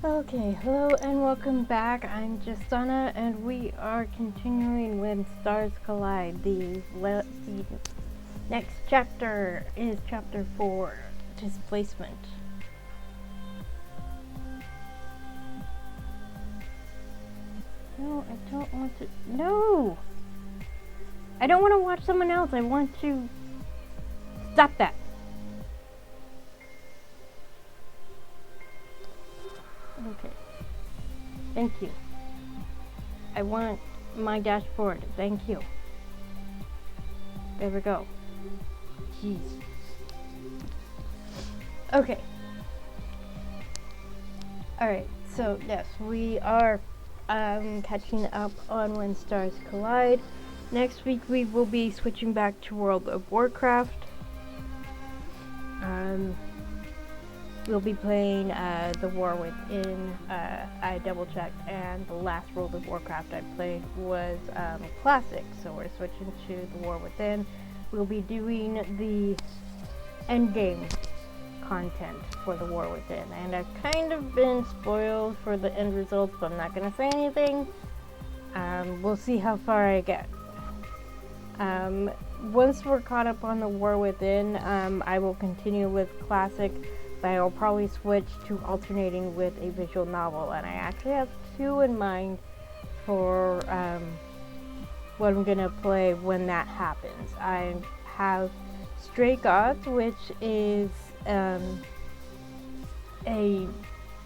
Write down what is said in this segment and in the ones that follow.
Okay, hello and welcome back. I'm Justana and we are continuing When Stars Collide. The next chapter is chapter 4, Displacement. No, I don't want to. No! I don't want to watch someone else. I want to. Stop that. Okay. Thank you. I want my dashboard. Thank you. There we go. Jeez. Okay. Alright, so yes, we are catching up on When Stars Collide. Next week we will be switching back to World of Warcraft. We'll be playing The War Within. I double checked, and the last World of Warcraft I played was Classic, so we're switching to The War Within. We'll be doing the endgame content for The War Within, and I've kind of been spoiled for the end results, but I'm not going to say anything. We'll see how far I get. Once we're caught up on The War Within, I will continue with Classic. I'll probably switch to alternating with a visual novel, and I actually have two in mind for what I'm gonna play when that happens. I have Stray Gods, which is a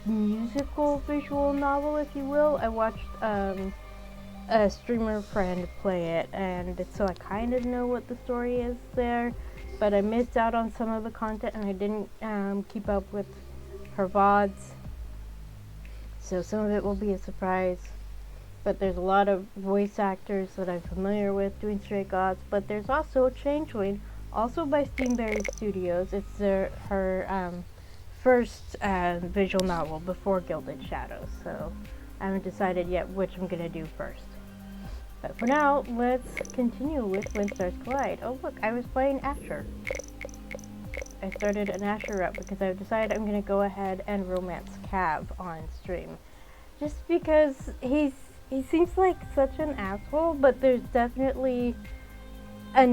musical visual novel, if you will. I watched a streamer friend play it, and so I kind of know what the story is there. But I missed out on some of the content, and I didn't keep up with her VODs. So some of it will be a surprise. But there's a lot of voice actors that I'm familiar with doing Stray Gods. But there's also Changeling, also by Steamberry Studios. It's her first visual novel before Gilded Shadows. So I haven't decided yet which I'm going to do first. But for now, let's continue with When Stars Collide. Oh look, I was playing Asher. I started an Asher rep because I've decided I'm going to go ahead and romance Cav on stream. Just because he seems like such an asshole, but there's definitely a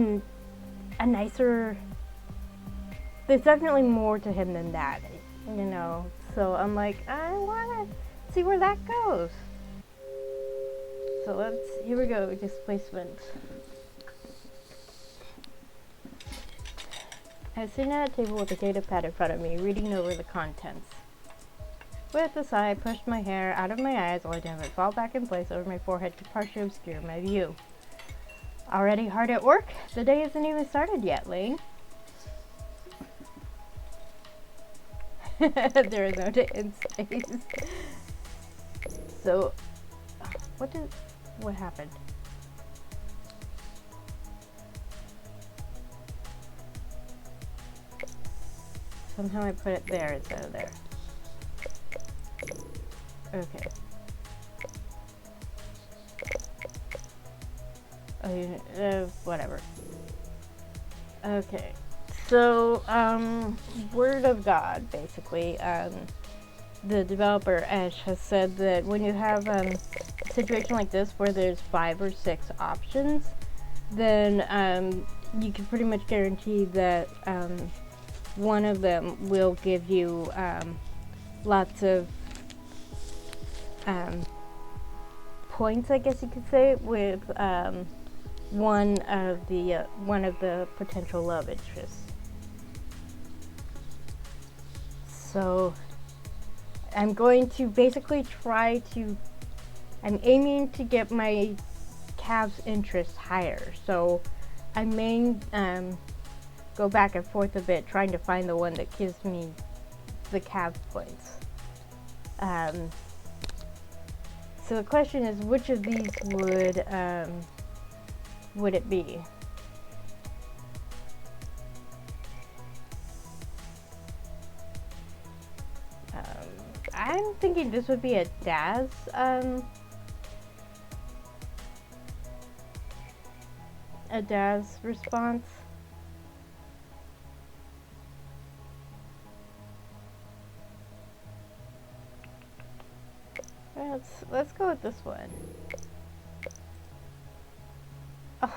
nicer... There's definitely more to him than that, you know. So I'm like, I want to see where that goes. So here we go, Displacement. I was sitting at a table with a data pad in front of me, reading over the contents. With a sigh, I pushed my hair out of my eyes, only to have it fall back in place over my forehead to partially obscure my view. Already hard at work? The day isn't even started yet, Lane. There is no day in space. So, what happened? Somehow I put it there instead of there. Okay. Oh, whatever. Okay. So, Word of God, basically. The developer, Ash, has said that when you have a situation like this where there's 5 or 6 options, then you can pretty much guarantee that one of them will give you lots of points, I guess you could say, with one of the potential love interests. So I'm going to basically I'm aiming to get my Cav's interest higher. So I may go back and forth a bit, trying to find the one that gives me the Cav points. So the question is, which of these would it be? I'm thinking this would be a Daz, response. Let's go with this one.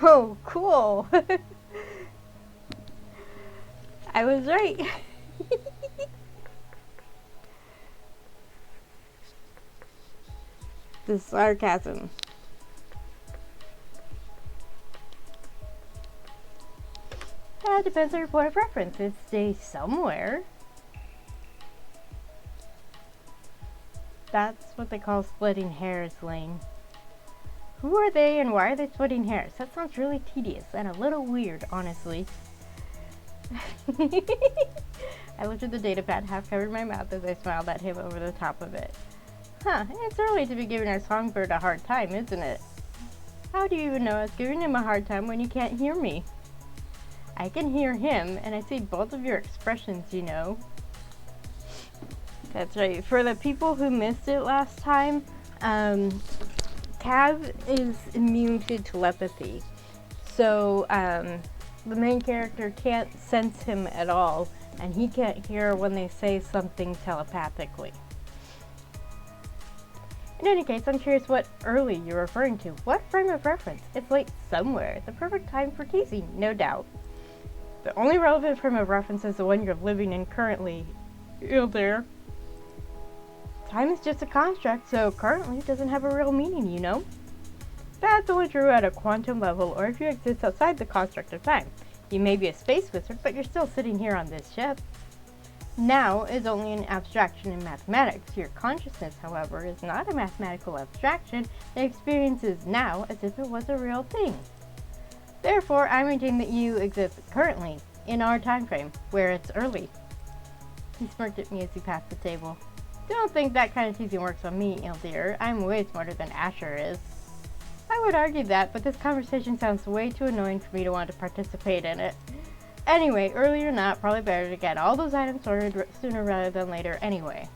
Oh, cool. I was right. The sarcasm. That depends on your point of reference. It stays somewhere. That's what they call splitting hairs, Lane. Who are they and why are they splitting hairs? That sounds really tedious and a little weird, honestly. I looked at the datapad, half covered my mouth as I smiled at him over the top of it. Huh, it's early to be giving our songbird a hard time, isn't it? How do you even know I was giving him a hard time when you can't hear me? I can hear him, and I see both of your expressions, you know. That's right. For the people who missed it last time, Cav is immune to telepathy. So, the main character can't sense him at all, and he can't hear when they say something telepathically. In any case, I'm curious what early you're referring to. What frame of reference? It's late somewhere. The perfect time for teasing, no doubt. The only relevant frame of reference is the one you're living in currently. There. Time is just a construct, so currently doesn't have a real meaning, you know? That's only true at a quantum level, or if you exist outside the construct of time. You may be a space wizard, but you're still sitting here on this ship. Now is only an abstraction in mathematics. Your consciousness, however, is not a mathematical abstraction. It experiences now as if it was a real thing. Therefore, I maintain that you exist currently, in our time frame, where it's early. He smirked at me as he passed the table. Don't think that kind of teasing works on me, Ildir. I'm way smarter than Asher is. I would argue that, but this conversation sounds way too annoying for me to want to participate in it. Anyway, early or not, probably better to get all those items sorted sooner rather than later anyway.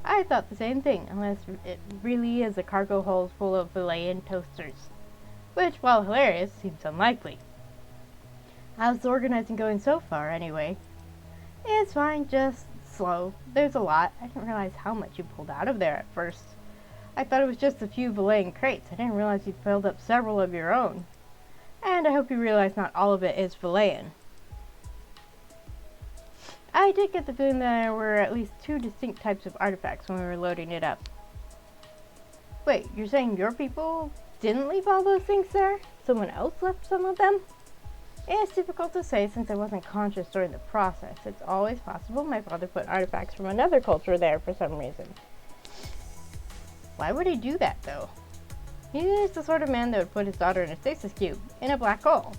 I thought the same thing, unless it really is a cargo hold full of Valayan toasters. Which, while hilarious, seems unlikely. How's the organizing going so far, anyway? It's fine, just slow. There's a lot. I didn't realize how much you pulled out of there at first. I thought it was just a few Valayan crates. I didn't realize you'd filled up several of your own. And I hope you realize not all of it is Valayan. I did get the feeling that there were at least two distinct types of artifacts when we were loading it up. Wait, you're saying your people didn't leave all those things there? Someone else left some of them? It's difficult to say since I wasn't conscious during the process. It's always possible my father put artifacts from another culture there for some reason. Why would he do that, though? He is the sort of man that would put his daughter in a stasis cube, in a black hole.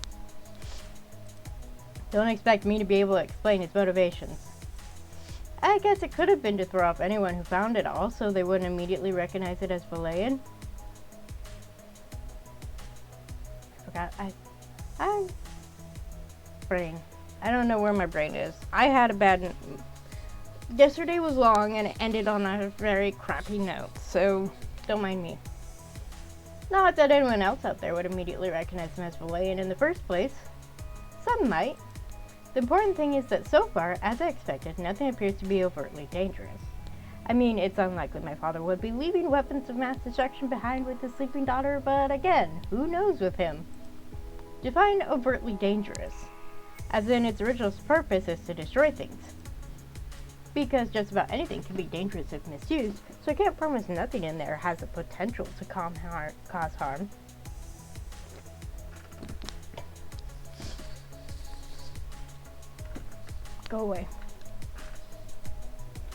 Don't expect me to be able to explain his motivations. I guess it could have been to throw off anyone who found it all, so they wouldn't immediately recognize it as Valayan. I forgot. Brain. I don't know where my brain is. I had a bad... Yesterday was long and it ended on a very crappy note, so don't mind me. Not that anyone else out there would immediately recognize him as Valayan in the first place. Some might. The important thing is that so far, as I expected, nothing appears to be overtly dangerous. I mean, it's unlikely my father would be leaving weapons of mass destruction behind with his sleeping daughter, but again, who knows with him? Define overtly dangerous, as in its original purpose is to destroy things. Because just about anything can be dangerous if misused, so I can't promise nothing in there has the potential to cause harm. Go away.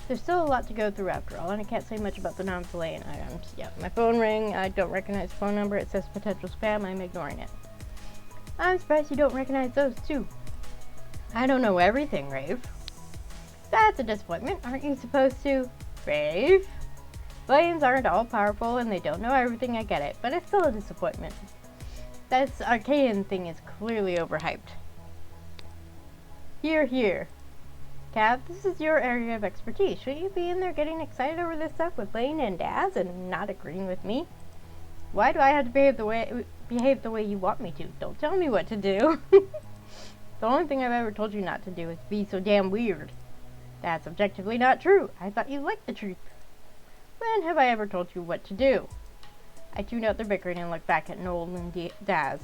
There's still a lot to go through after all, and I can't say much about the non-Valayan items. Yeah, my phone rang, I don't recognize the phone number, it says potential spam, I'm ignoring it. I'm surprised you don't recognize those too. I don't know everything, Rave. That's a disappointment, aren't you supposed to? Rave? Valayans aren't all powerful and they don't know everything, I get it, but it's still a disappointment. This Archaean thing is clearly overhyped. Here, here. Cav, this is your area of expertise. Shouldn't you be in there getting excited over this stuff with Lane and Daz and not agreeing with me? Why do I have to behave the way you want me to? Don't tell me what to do. The only thing I've ever told you not to do is be so damn weird. That's objectively not true. I thought you liked the truth. When have I ever told you what to do? I tune out their bickering and look back at Noel and Daz.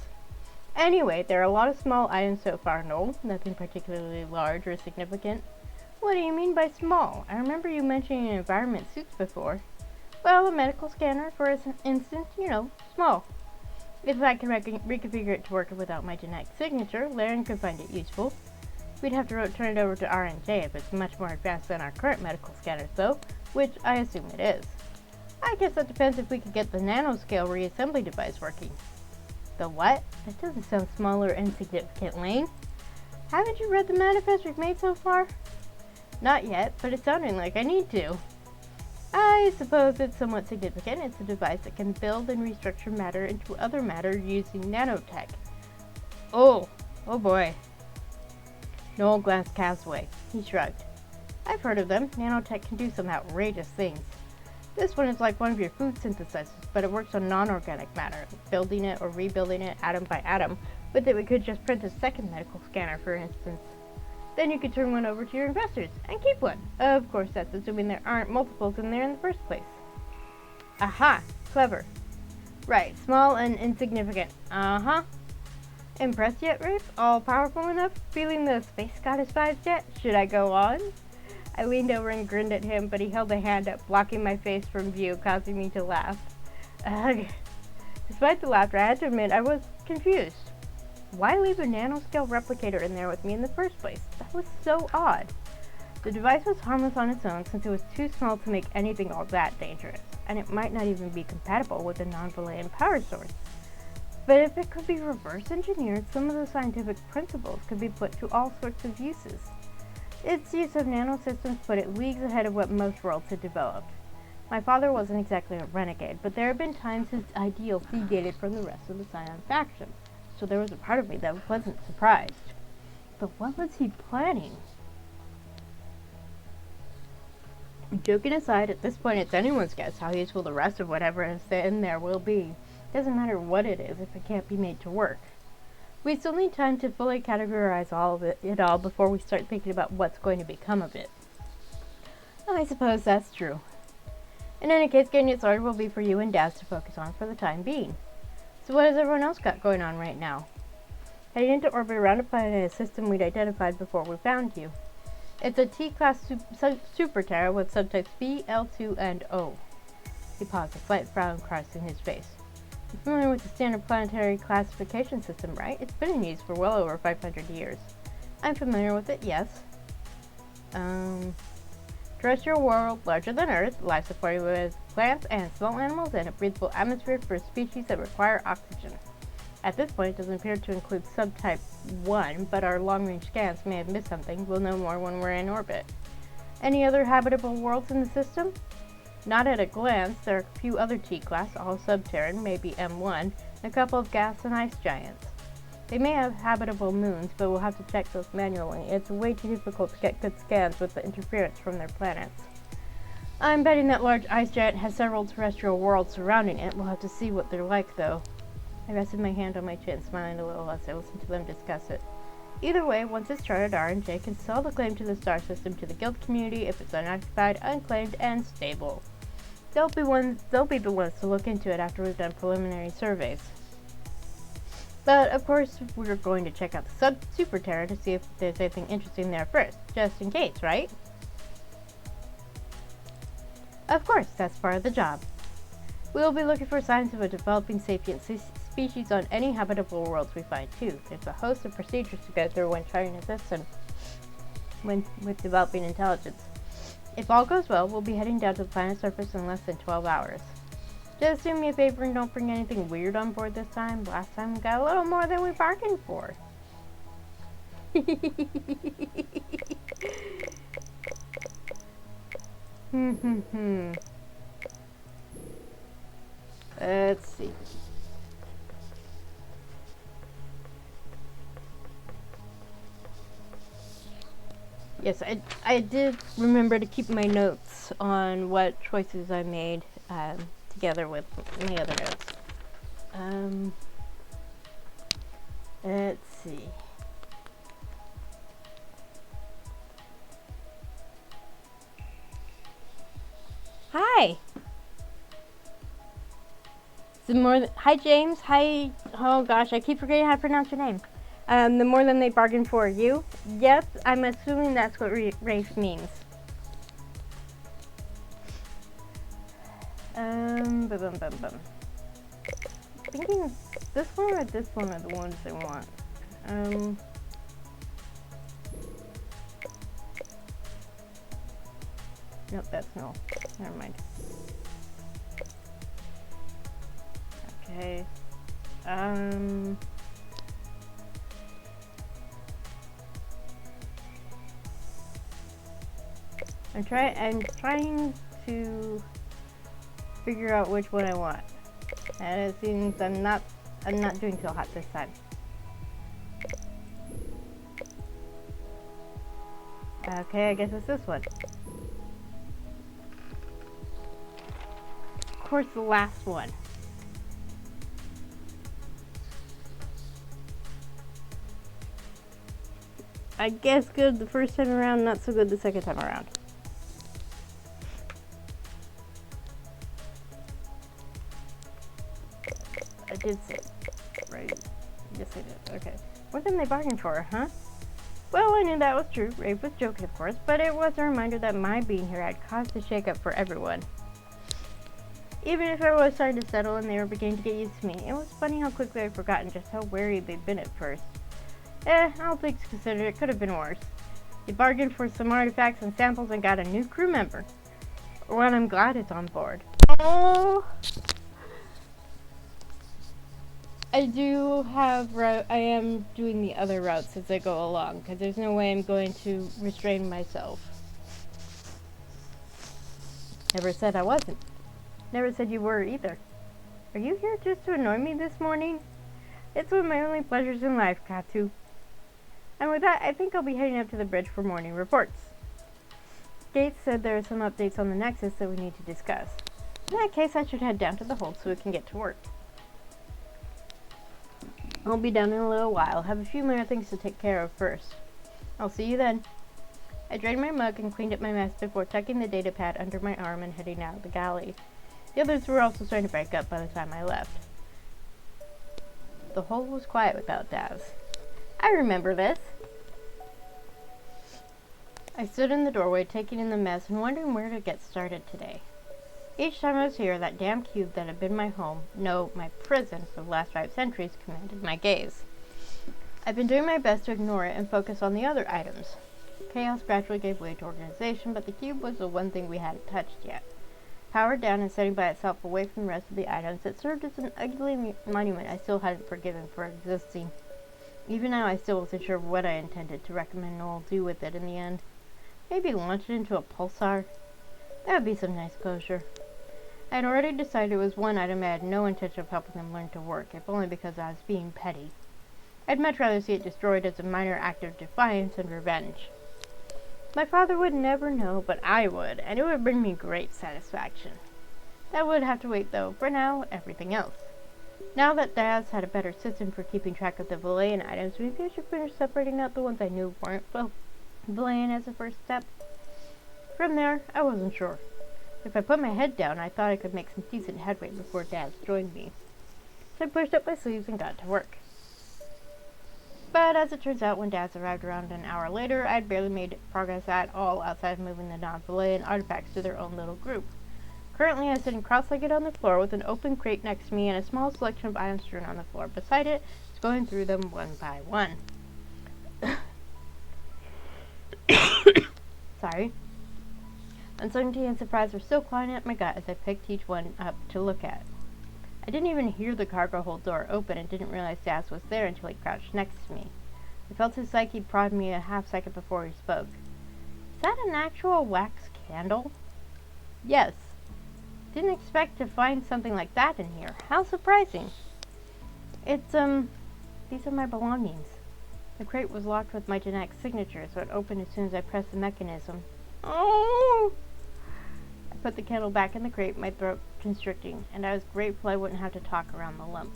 Anyway, there are a lot of small items so far, Noel. Nothing particularly large or significant. What do you mean by small? I remember you mentioning environment suits before. Well, a medical scanner, for instance, small. If I can reconfigure it to work without my genetic signature, Laren could find it useful. We'd have to turn it over to R&J if it's much more advanced than our current medical scanners, though, which I assume it is. I guess that depends if we could get the nanoscale reassembly device working. The what? That doesn't sound small or insignificant, Lane. Haven't you read the manifest we've made so far? Not yet, but it's sounding like I need to. I suppose it's somewhat significant. It's a device that can build and restructure matter into other matter using nanotech. Oh boy. Noel glanced Casway. He shrugged. I've heard of them. Nanotech can do some outrageous things. This one is like one of your food synthesizers, but it works on non-organic matter, building it or rebuilding it atom by atom, but that we could just print a second medical scanner, for instance. Then you could turn one over to your investors and keep one. Of course, that's assuming there aren't multiples in there in the first place. Aha! Clever. Right, small and insignificant. Uh-huh. Impressed yet, Rafe? All powerful enough? Feeling the space goddess vibes yet? Should I go on? I leaned over and grinned at him, but he held a hand up, blocking my face from view, causing me to laugh. Ugh. Despite the laughter, I had to admit I was confused. Why leave a nanoscale replicator in there with me in the first place? That was so odd. The device was harmless on its own since it was too small to make anything all that dangerous, and it might not even be compatible with a non-Valayan power source. But if it could be reverse engineered, some of the scientific principles could be put to all sorts of uses. Its use of nanosystems put it leagues ahead of what most worlds had developed. My father wasn't exactly a renegade, but there had been times his ideals deviated from the rest of the Scion faction, so there was a part of me that wasn't surprised. But what was he planning? Joking aside, at this point it's anyone's guess how useful the rest of whatever is in there will be. Doesn't matter what it is if it can't be made to work. We still need time to fully categorize all of it all before we start thinking about what's going to become of it. I suppose that's true. In any case, getting it started will be for you and Daz to focus on for the time being. So what has everyone else got going on right now? Heading into orbit around a planet in a system we'd identified before we found you. It's a T-class super Terra with subtypes B, L2, and O. He paused, a slight frown crossing his face. You're familiar with the standard planetary classification system, right? It's been in use for well over 500 years. I'm familiar with it, yes. Terrestrial world, larger than Earth, life supported with plants and small animals, and a breathable atmosphere for species that require oxygen. At this point, it doesn't appear to include subtype 1, but our long-range scans may have missed something. We'll know more when we're in orbit. Any other habitable worlds in the system? Not at a glance. There are a few other T-class, all sub-Terran, maybe M1, and a couple of gas and ice giants. They may have habitable moons, but we'll have to check those manually. It's way too difficult to get good scans with the interference from their planets. I'm betting that large ice giant has several terrestrial worlds surrounding it. We'll have to see what they're like, though. I rested my hand on my chin, smiling a little as I listened to them discuss it. Either way, once it's charted, R&J can sell the claim to the star system to the guild community if it's unoccupied, unclaimed, and stable. They'll be the ones to look into it after we've done preliminary surveys. But, of course, we're going to check out the Super Terra to see if there's anything interesting there first, just in case, right? Of course, that's part of the job. We'll be looking for signs of a developing sapient species on any habitable worlds we find, too. There's a host of procedures to go through when charting a system with developing intelligence. If all goes well, we'll be heading down to the planet's surface in less than 12 hours. Just do me a favor and don't bring anything weird on board this time. Last time we got a little more than we bargained for. Let's see. Yes, I did remember to keep my notes on what choices I made together with my other notes. Let's see. Hi! Hi James, hi, oh gosh, I keep forgetting how to pronounce your name. The more than they bargain for you. Yes, I'm assuming that's what Rafe means. Bum. Thinking this one or this one are the ones they want. Nope, that's no. Never mind. Okay. I'm trying to figure out which one I want. And it seems I'm not doing so hot this time. Okay, I guess it's this one. Of course, the last one. I guess good the first time around, not so good the second time around. I did say, right? Yes, I did. Okay. What did they bargain for, huh? Well, I knew that was true. Rafe was joking, of course, but it was a reminder that my being here had caused a shakeup for everyone. Even if I was starting to settle and they were beginning to get used to me, it was funny how quickly I'd forgotten just how wary they'd been at first. All things considered, it could have been worse. They bargained for some artifacts and samples and got a new crew member. Well, I'm glad it's on board. Oh! I am doing the other routes as I go along, because there's no way I'm going to restrain myself. Never said I wasn't. Never said you were either. Are you here just to annoy me this morning? It's one of my only pleasures in life, Katu. And with that, I think I'll be heading up to the bridge for morning reports. Gates said there are some updates on the Nexus that we need to discuss. In that case, I should head down to the hold so we can get to work. I'll be down in a little while. Have a few more things to take care of first. I'll see you then. I drained my mug and cleaned up my mess before tucking the data pad under my arm and heading out of the galley. The others were also starting to break up by the time I left. The hold was quiet without Daz. I remember this. I stood in the doorway, taking in the mess and wondering where to get started today. Each time I was here, that damn cube that had been my home, no, my prison for the last 5 centuries, commanded my gaze. I've been doing my best to ignore it and focus on the other items. Chaos gradually gave way to organization, but the cube was the one thing we hadn't touched yet. Powered down and sitting by itself away from the rest of the items, it served as an ugly monument I still hadn't forgiven for existing. Even now, I still wasn't sure what I intended to recommend Noel do with it in the end. Maybe launch it into a pulsar? That would be some nice closure. I had already decided it was one item I had no intention of helping them learn to work, if only because I was being petty. I'd much rather see it destroyed as a minor act of defiance and revenge. My father would never know, but I would, and it would bring me great satisfaction. That would have to wait, though. For now, everything else. Now that Daz had a better system for keeping track of the Valayan items, maybe I should finish separating out the ones I knew weren't Valayan as a first step. From there, I wasn't sure. If I put my head down, I thought I could make some decent headway before Daz joined me. So I pushed up my sleeves and got to work. But as it turns out, when Daz arrived around an hour later, I'd barely made progress at all outside of moving the non-Valayan artifacts to their own little group. Currently, I was sitting cross-legged on the floor with an open crate next to me and a small selection of items strewn on the floor beside it, just going through them one by one. Sorry. Uncertainty and surprise were still clawing at my gut as I picked each one up to look at. I didn't even hear the cargo hold door open and didn't realize Daz was there until he crouched next to me. I felt his psyche prod me a half-second before he spoke. Is that an actual wax candle? Yes. Didn't expect to find something like that in here. How surprising. It's, these are my belongings. The crate was locked with my genetic signature, so it opened as soon as I pressed the mechanism. Oh! I put the candle back in the crate, my throat constricting, and I was grateful I wouldn't have to talk around the lump.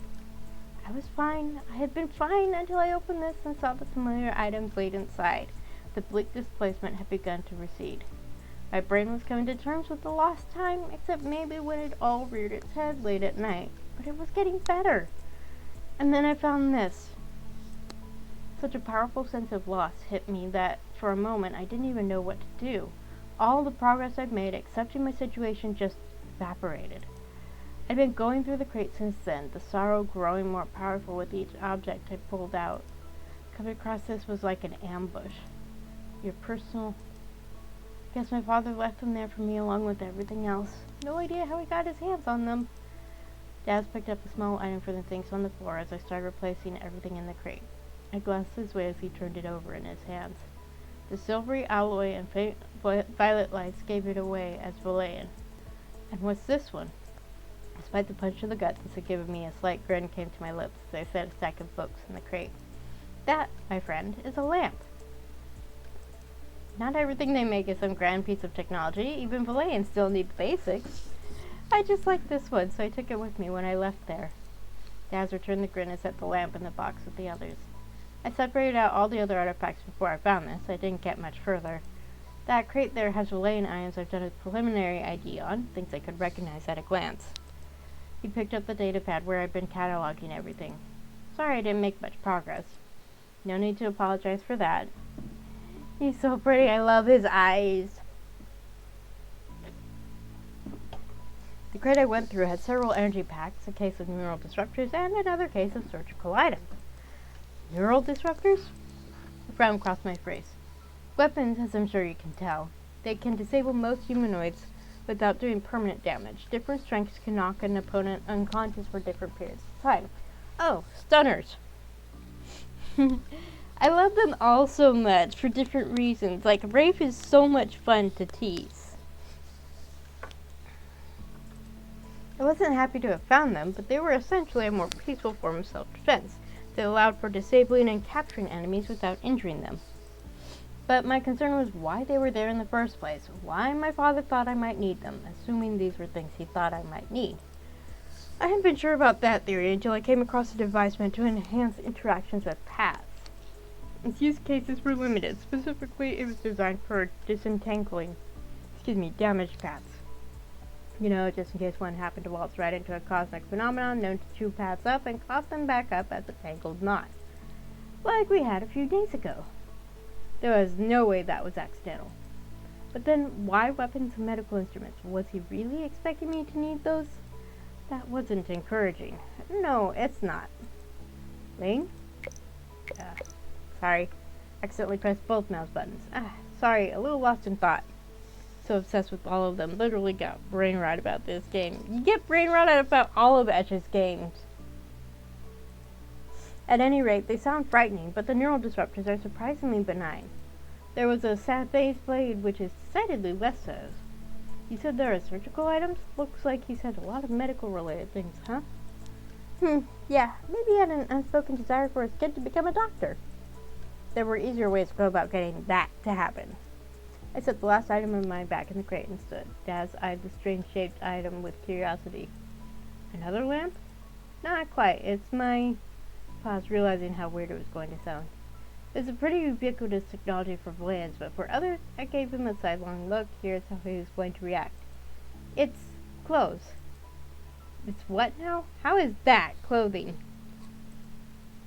I was fine. I had been fine until I opened this and saw the familiar items laid inside. The bleak displacement had begun to recede. My brain was coming to terms with the lost time, except maybe when it all reared its head late at night. but it was getting better. And then I found this. Such a powerful sense of loss hit me that for a moment I didn't even know what to do. All the progress I'd made accepting my situation just evaporated. I'd been going through the crate since then, the sorrow growing more powerful with each object I pulled out. Coming across this was like an ambush. Your personal... Guess my father left them there for me along with everything else. No idea how he got his hands on them. Dad picked up a small item from the things on the floor as I started replacing everything in the crate. I glanced his way as he turned it over in his hands. The silvery alloy and faint violet lights gave it away as Valayan. And what's this one? Despite the punch to the gut this had given me, a slight grin came to my lips as I set a stack of books in the crate. That, my friend, is a lamp. Not everything they make is some grand piece of technology. Even Valayans still need the basics. I just liked this one, so I took it with me when I left there. Daz returned the grin and set the lamp in the box with the others. I separated out all the other artifacts before I found this. I didn't get much further. That crate there has Valayan items I've done a preliminary ID on, things I could recognize at a glance. He picked up the data pad where I'd been cataloging everything. Sorry I didn't make much progress. No need to apologize for that. He's so pretty. I love his eyes. The crate I went through had several energy packs, a case of neural disruptors, and another case of surgical items. Neural disruptors? A frown crossed my face. Weapons, as I'm sure you can tell. They can disable most humanoids without doing permanent damage. Different strengths can knock an opponent unconscious for different periods of time. Oh, stunners. I love them all so much for different reasons. Like, Rafe is so much fun to tease. I wasn't happy to have found them, but they were essentially a more peaceful form of self-defense that allowed for disabling and capturing enemies without injuring them. But my concern was why they were there in the first place, why my father thought I might need them, assuming these were things he thought I might need. I hadn't been sure about that theory until I came across a device meant to enhance interactions with paths. Its use cases were limited. Specifically, it was designed for disentangling, damaged paths. You know, just in case one happened to waltz right into a cosmic phenomenon known to chew paths up and cough them back up as a tangled knot. Like we had a few days ago. There was no way that was accidental. But then, why weapons and medical instruments? Was he really expecting me to need those? That wasn't encouraging. No, it's not. Ling? Sorry. Accidentally pressed both mouse buttons. Sorry, a little lost in thought. So obsessed with all of them. Literally got brain rot about this game. You get brain rot about all of Etch's games. At any rate, they sound frightening, but the neural disruptors are surprisingly benign. There was a Sathay's blade, which is decidedly less so. You said there are surgical items? Looks like he said a lot of medical-related things, huh? Yeah, maybe he had an unspoken desire for his kid to become a doctor. There were easier ways to go about getting that to happen. I set the last item of mine back in the crate and stood. Daz eyed the strange-shaped item with curiosity. Another lamp? Not quite. It's my... Paused, realizing how weird it was going to sound. It's a pretty ubiquitous technology for Valayans, but for others, I gave him a sidelong look. Here's how he was going to react. It's clothes. It's what now? How is that clothing?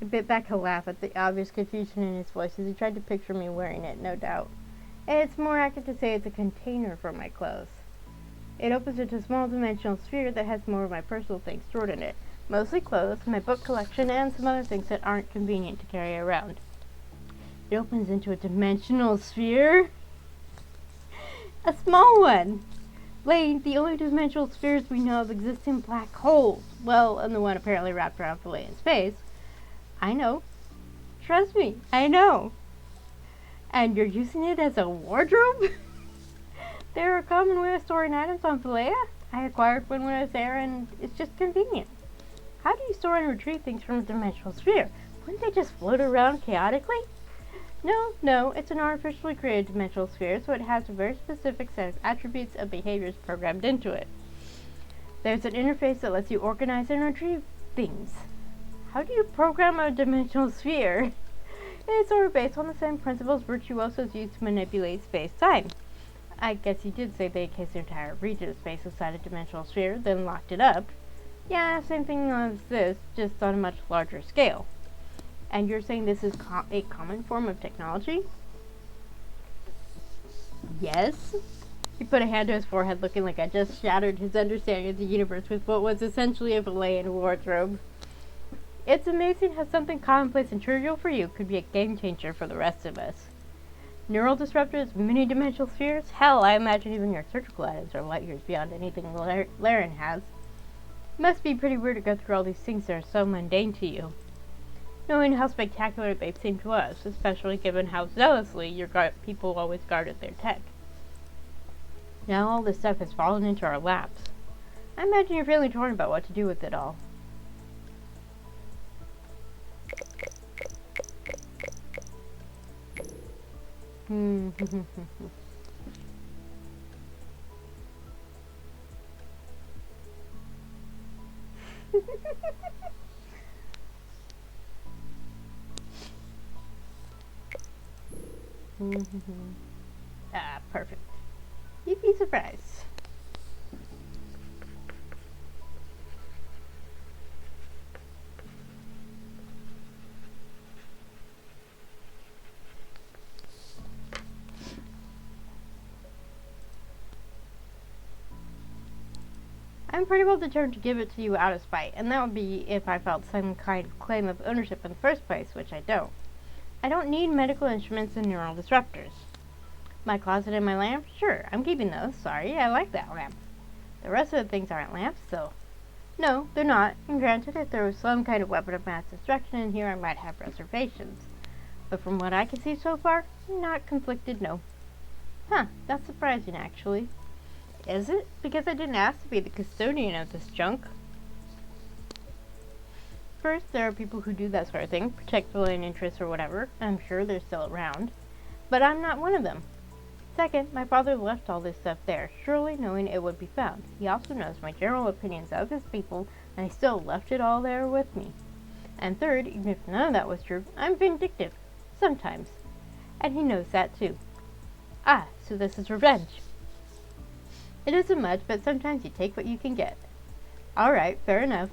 I bit back a laugh at the obvious confusion in his voice as he tried to picture me wearing it, no doubt. It's more accurate to say it's a container for my clothes. It opens into a small dimensional sphere that has more of my personal things stored in it. Mostly clothes, my book collection, and some other things that aren't convenient to carry around. It opens into a dimensional sphere? A small one! Lane, the only dimensional spheres we know of exist in black holes. Well, and the one apparently wrapped around Valayan's face. I know. Trust me, I know. And you're using it as a wardrobe? They're a common way of storing items on Valaya. I acquired one when I was there, and it's just convenient. How do you store and retrieve things from a dimensional sphere? Wouldn't they just float around chaotically? No, it's an artificially created dimensional sphere, so it has a very specific set of attributes and behaviors programmed into it. There's an interface that lets you organize and retrieve things. How do you program a dimensional sphere? It's sort of based on the same principles virtuosos use to manipulate space-time. I guess you did say they encased the entire region of space inside a dimensional sphere, then locked it up. Yeah, same thing as this, just on a much larger scale. And you're saying this is a common form of technology? Yes. He put a hand to his forehead, looking like I just shattered his understanding of the universe with what was essentially a valet in a wardrobe. It's amazing how something commonplace and trivial for you could be a game changer for the rest of us. Neural disruptors, many-dimensional spheres? Hell, I imagine even your surgical items are light years beyond anything Laren has. It must be pretty weird to go through all these things that are so mundane to you, knowing how spectacular they seem to us, especially given how zealously your people always guarded their tech. Now all this stuff has fallen into our laps. I imagine you're feeling torn about what to do with it all. Ah, perfect. You'd be surprised. I'm pretty well determined to give it to you out of spite, and that would be if I felt some kind of claim of ownership in the first place, which I don't. I don't need medical instruments and neural disruptors. My closet and my lamp? Sure, I'm keeping those. Sorry, I like that lamp. The rest of the things aren't lamps, though. No, they're not, and granted, if there was some kind of weapon of mass destruction in here, I might have reservations. But from what I can see so far, not conflicted, no. Huh, that's surprising, actually. Is it? Because I didn't ask to be the custodian of this junk. First, there are people who do that sort of thing, protect villain interests or whatever. I'm sure they're still around. But I'm not one of them. Second, my father left all this stuff there, surely knowing it would be found. He also knows my general opinions of his people, and he still left it all there with me. And third, even if none of that was true, I'm vindictive. Sometimes. And he knows that too. Ah, so this is revenge. It isn't much, but sometimes you take what you can get. Alright, fair enough.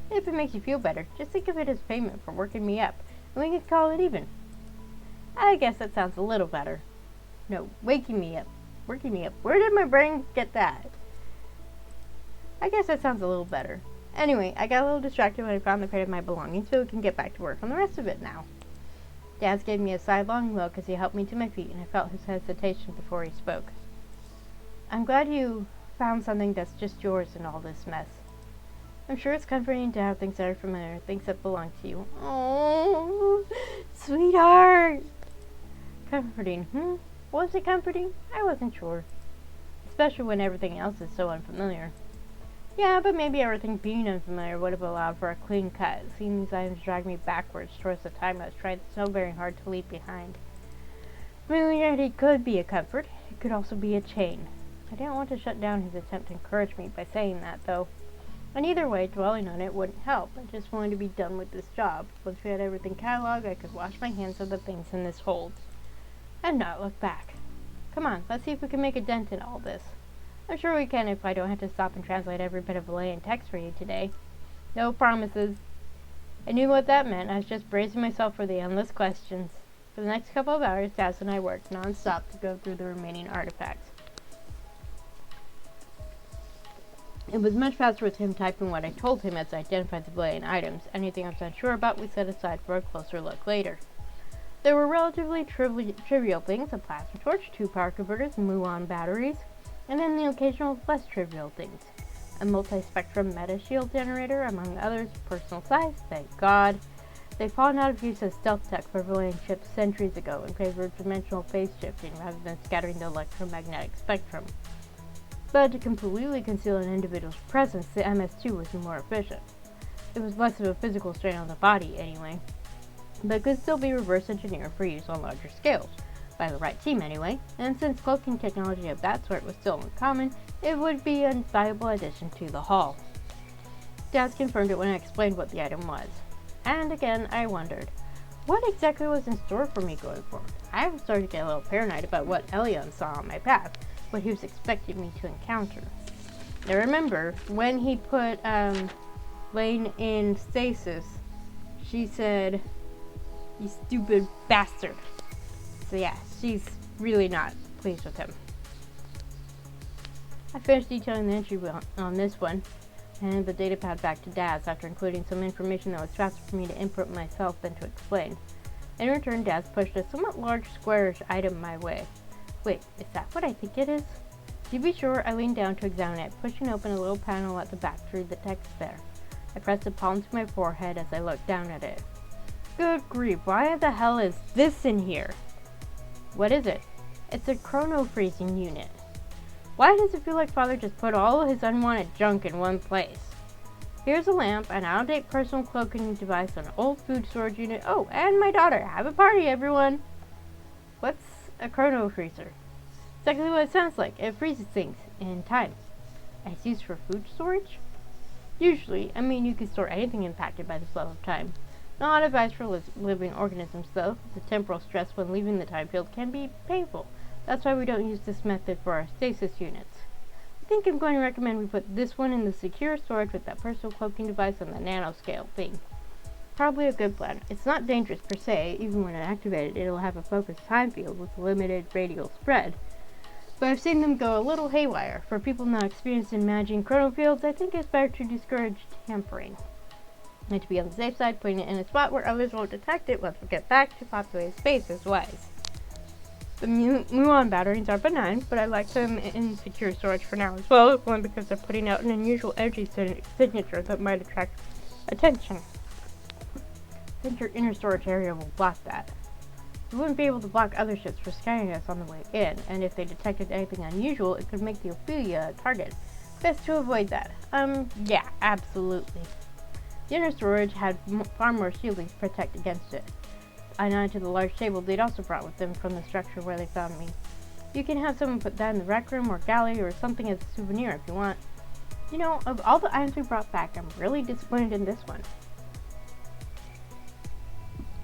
If it makes you feel better, just think of it as payment for working me up, and we can call it even. I guess that sounds a little better. No, waking me up. Working me up. Where did my brain get that? I guess that sounds a little better. Anyway, I got a little distracted when I found the crate of my belongings, so we can get back to work on the rest of it now. Daz gave me a sidelong look as he helped me to my feet, and I felt his hesitation before he spoke. I'm glad you found something that's just yours in all this mess. I'm sure it's comforting to have things that are familiar, things that belong to you. Oh, sweetheart! Comforting, Was it comforting? I wasn't sure. Especially when everything else is so unfamiliar. Yeah, but maybe everything being unfamiliar would have allowed for a clean cut, seeing these items drag me backwards towards the time I was trying so very hard to leave behind. Familiarity could be a comfort. It could also be a chain. I didn't want to shut down his attempt to encourage me by saying that, though. And either way, dwelling on it wouldn't help. I just wanted to be done with this job. Once we had everything cataloged, I could wash my hands of the things in this hold. And not look back. Come on, let's see if we can make a dent in all this. I'm sure we can if I don't have to stop and translate every bit of Valayan text for you today. No promises. I knew what that meant. I was just bracing myself for the endless questions. For the next couple of hours, Daz and I worked non-stop to go through the remaining artifacts. It was much faster with him typing what I told him as I identified the Valayan items. Anything I was unsure about, we set aside for a closer look later. There were relatively trivial things, a plasma torch, 2 power converters, muon batteries, and then the occasional less trivial things. A multi-spectrum meta-shield generator, among others, personal size, thank God. They'd fallen out of use as stealth tech for Valayan ships centuries ago in favor of dimensional phase shifting rather than scattering the electromagnetic spectrum. But to completely conceal an individual's presence, the MS-2 was more efficient. It was less of a physical strain on the body, anyway, but could still be reverse engineered for use on larger scales. By the right team, anyway, and since cloaking technology of that sort was still uncommon, it would be a valuable addition to the haul. Daz confirmed it when I explained what the item was. And again, I wondered, what exactly was in store for me going forward? I was starting to get a little paranoid about what Elion saw on my path, what he was expecting me to encounter. Now remember, when he put Lane in stasis, she said, "You stupid bastard." So yeah, she's really not pleased with him. I finished detailing the entry on this one, and handed the data pad back to Daz after including some information that was faster for me to input myself than to explain. In return, Daz pushed a somewhat large squarish item my way. Wait, is that what I think it is? To be sure, I leaned down to examine it, pushing open a little panel at the back to read the text there. I pressed the palm to my forehead as I looked down at it. Good grief, why the hell is this in here? What is it? It's a chrono-freezing unit. Why does it feel like Father just put all of his unwanted junk in one place? Here's a lamp, an out-of-date personal cloaking device, an old food storage unit. Oh, and my daughter. Have a party, everyone. What's a chrono freezer? Exactly what it sounds like. It freezes things in time. And it's used for food storage? Usually, you can store anything impacted by the flow of time. Not advised for living organisms, though. The temporal stress when leaving the time field can be painful. That's why we don't use this method for our stasis units. I think I'm going to recommend we put this one in the secure storage with that personal cloaking device on the nanoscale thing. Probably a good plan. It's not dangerous per se. Even when activated, it'll have a focused time field with limited radial spread. But I've seen them go a little haywire. For people not experienced in managing chrono fields, I think it's better to discourage tampering. And to be on the safe side, putting it in a spot where others won't detect it once we get back to populated space is wise. The muon batteries are benign, but I like them in secure storage for now as well, one because they're putting out an unusual energy signature that might attract attention. I think your inner storage area will block that. We wouldn't be able to block other ships for scanning us on the way in, and if they detected anything unusual, it could make the Ophelia a target. Best to avoid that. Yeah, absolutely. The inner storage had far more shielding to protect against it. I nodded to the large table they'd also brought with them from the structure where they found me. You can have someone put that in the rec room or galley or something as a souvenir if you want. You know, of all the items we brought back, I'm really disappointed in this one.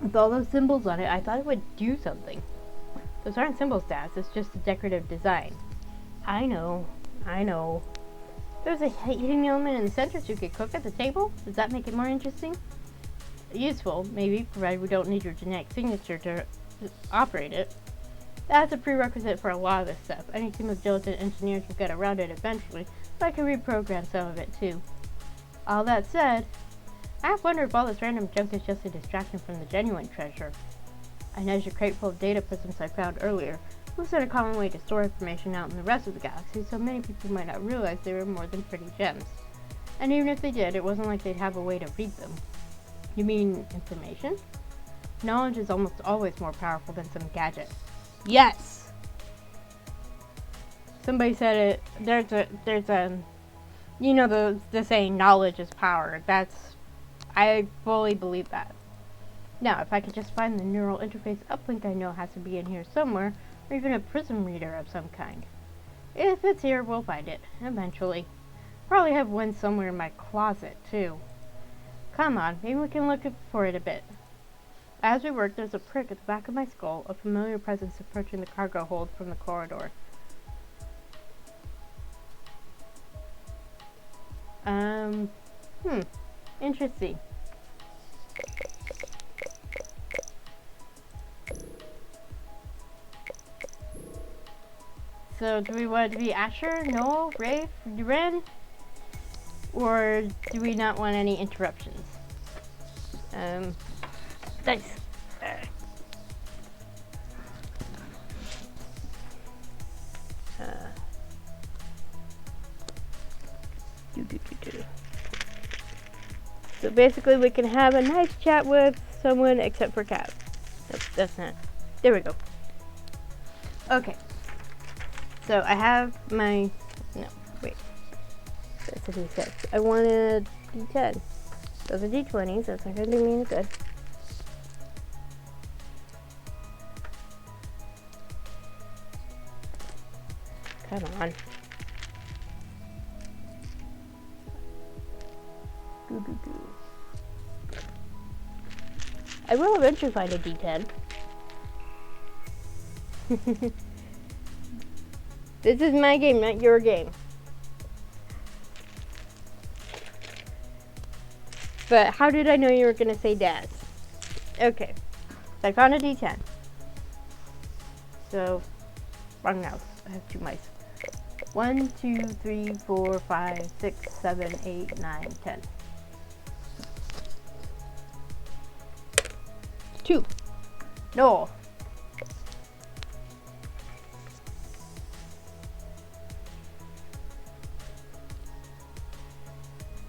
With all those symbols on it, I thought it would do something. Those aren't symbols, Daz, it's just a decorative design. I know. There's a heating element in the center so you could cook at the table? Does that make it more interesting? Useful, maybe, provided we don't need your genetic signature to operate it. That's a prerequisite for a lot of this stuff. Any team of diligent engineers will get around it eventually, but I can reprogram some of it too. All that said, I have wondered if all this random junk is just a distraction from the genuine treasure. I nudged a crate full of data prisms I found earlier. It wasn't a common way to store information out in the rest of the galaxy, so many people might not realize they were more than pretty gems. And even if they did, it wasn't like they'd have a way to read them. You mean information? Knowledge is almost always more powerful than some gadget. Yes! Somebody said it, there's a, you know the saying, knowledge is power. I fully believe that. Now, if I could just find the neural interface uplink I know has to be in here somewhere, or even a prism reader of some kind. If it's here, we'll find it, eventually. Probably have one somewhere in my closet, too. Come on, maybe we can look for it a bit. As we worked, there's a prick at the back of my skull, a familiar presence approaching the cargo hold from the corridor. Interesting. So, do we want it to be Asher, Noel, Rafe, Ren? Or do we not want any interruptions? Nice. So basically we can have a nice chat with someone except for Cat. That's not. There we go. Okay. So I have my, no, wait. That's a D6. I want a D10. Those are D20s, that's not going to do me any good. Come on. I will eventually find a D10. This is my game, not your game. But how did I know you were gonna say Daz? Okay, so I found a D10. So, wrong mouse. I have 2 mice. 1, 2, 3, 4, 5, 6, 7, 8, 9, 10. 2. No.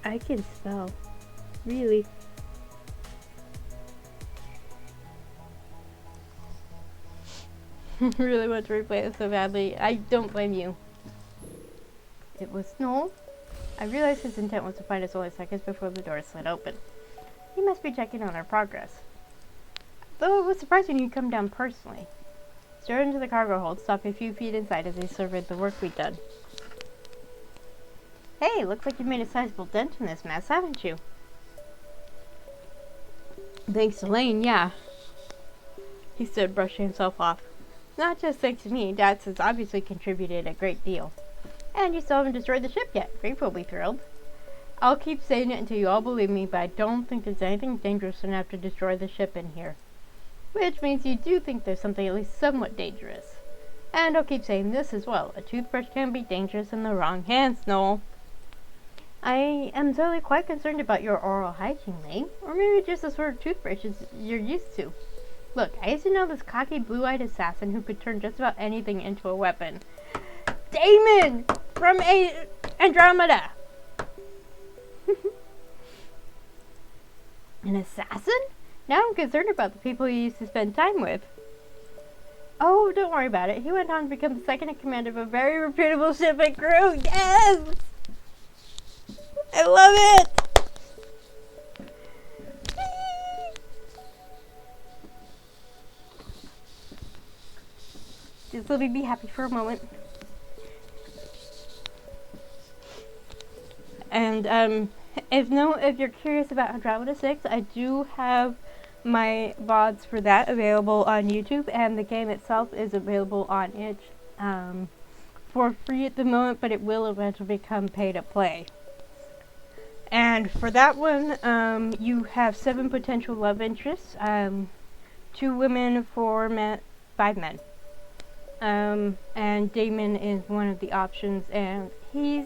I can spell. Really? Really want to replay it so badly. I don't blame you. It was no. I realized his intent was to find us only seconds before the door slid open. He must be checking on our progress. Though it was surprising he'd come down personally. Stared into the cargo hold, stopped a few feet inside as he surveyed the work we'd done. Hey, looks like you've made a sizable dent in this mess, haven't you? Thanks to Lane, yeah. He stood, brushing himself off. Not just thanks to me, Dad has obviously contributed a great deal. And you still haven't destroyed the ship yet. Grape will be thrilled. I'll keep saying it until you all believe me, but I don't think there's anything dangerous enough to destroy the ship in here. Which means you do think there's something at least somewhat dangerous. And I'll keep saying this as well. A toothbrush can be dangerous in the wrong hands, Noel. I am totally quite concerned about your oral hygiene, Lane. Or maybe just the sort of toothbrushes you're used to. Look, I used to know this cocky blue-eyed assassin who could turn just about anything into a weapon. Damon! From Andromeda! An assassin? Now I'm concerned about the people he used to spend time with. Oh, don't worry about it. He went on to become the second in command of a very reputable ship and crew. Yes! I love it! Just let me be happy for a moment. And if you're curious about Andromeda 6, I do have my VODs for that available on YouTube, and the game itself is available on itch for free at the moment, but it will eventually become pay to play. And for that one, you have 7 potential love interests, 2 women, 4 men, 5 men. And Damon is one of the options, and he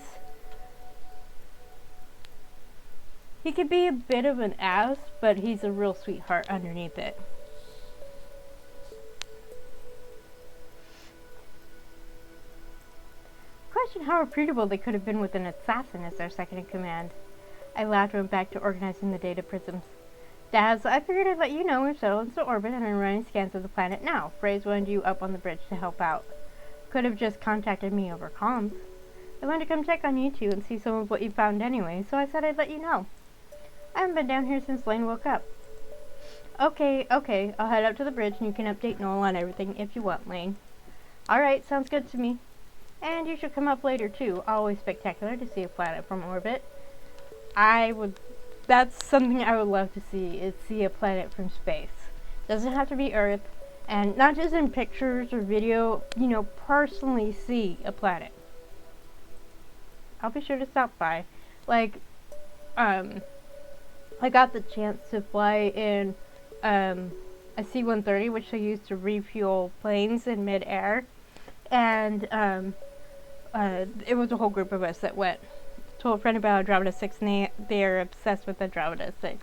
could be a bit of an ass, but he's a real sweetheart underneath it. Question how reputable they could have been with an assassin as their second in command. I laughed and went back to organizing the data prisms. Daz, I figured I'd let you know we've settled into orbit and are running scans of the planet now. Frey's wanted you up on the bridge to help out. Could have just contacted me over comms. I wanted to come check on you two and see some of what you found anyway, so I said I'd let you know. I haven't been down here since Lane woke up. Okay, I'll head up to the bridge and you can update Noel on everything if you want, Lane. Alright, sounds good to me. And you should come up later too. Always spectacular to see a planet from orbit. That's something I would love to see, is see a planet from space. Doesn't have to be Earth, and not just in pictures or video, personally see a planet. I'll be sure to stop by. Like, I got the chance to fly in a C-130, which I used to refuel planes in mid-air, and it was a whole group of us that went. Told a friend about Andromeda 6, and they're obsessed with Andromeda 6.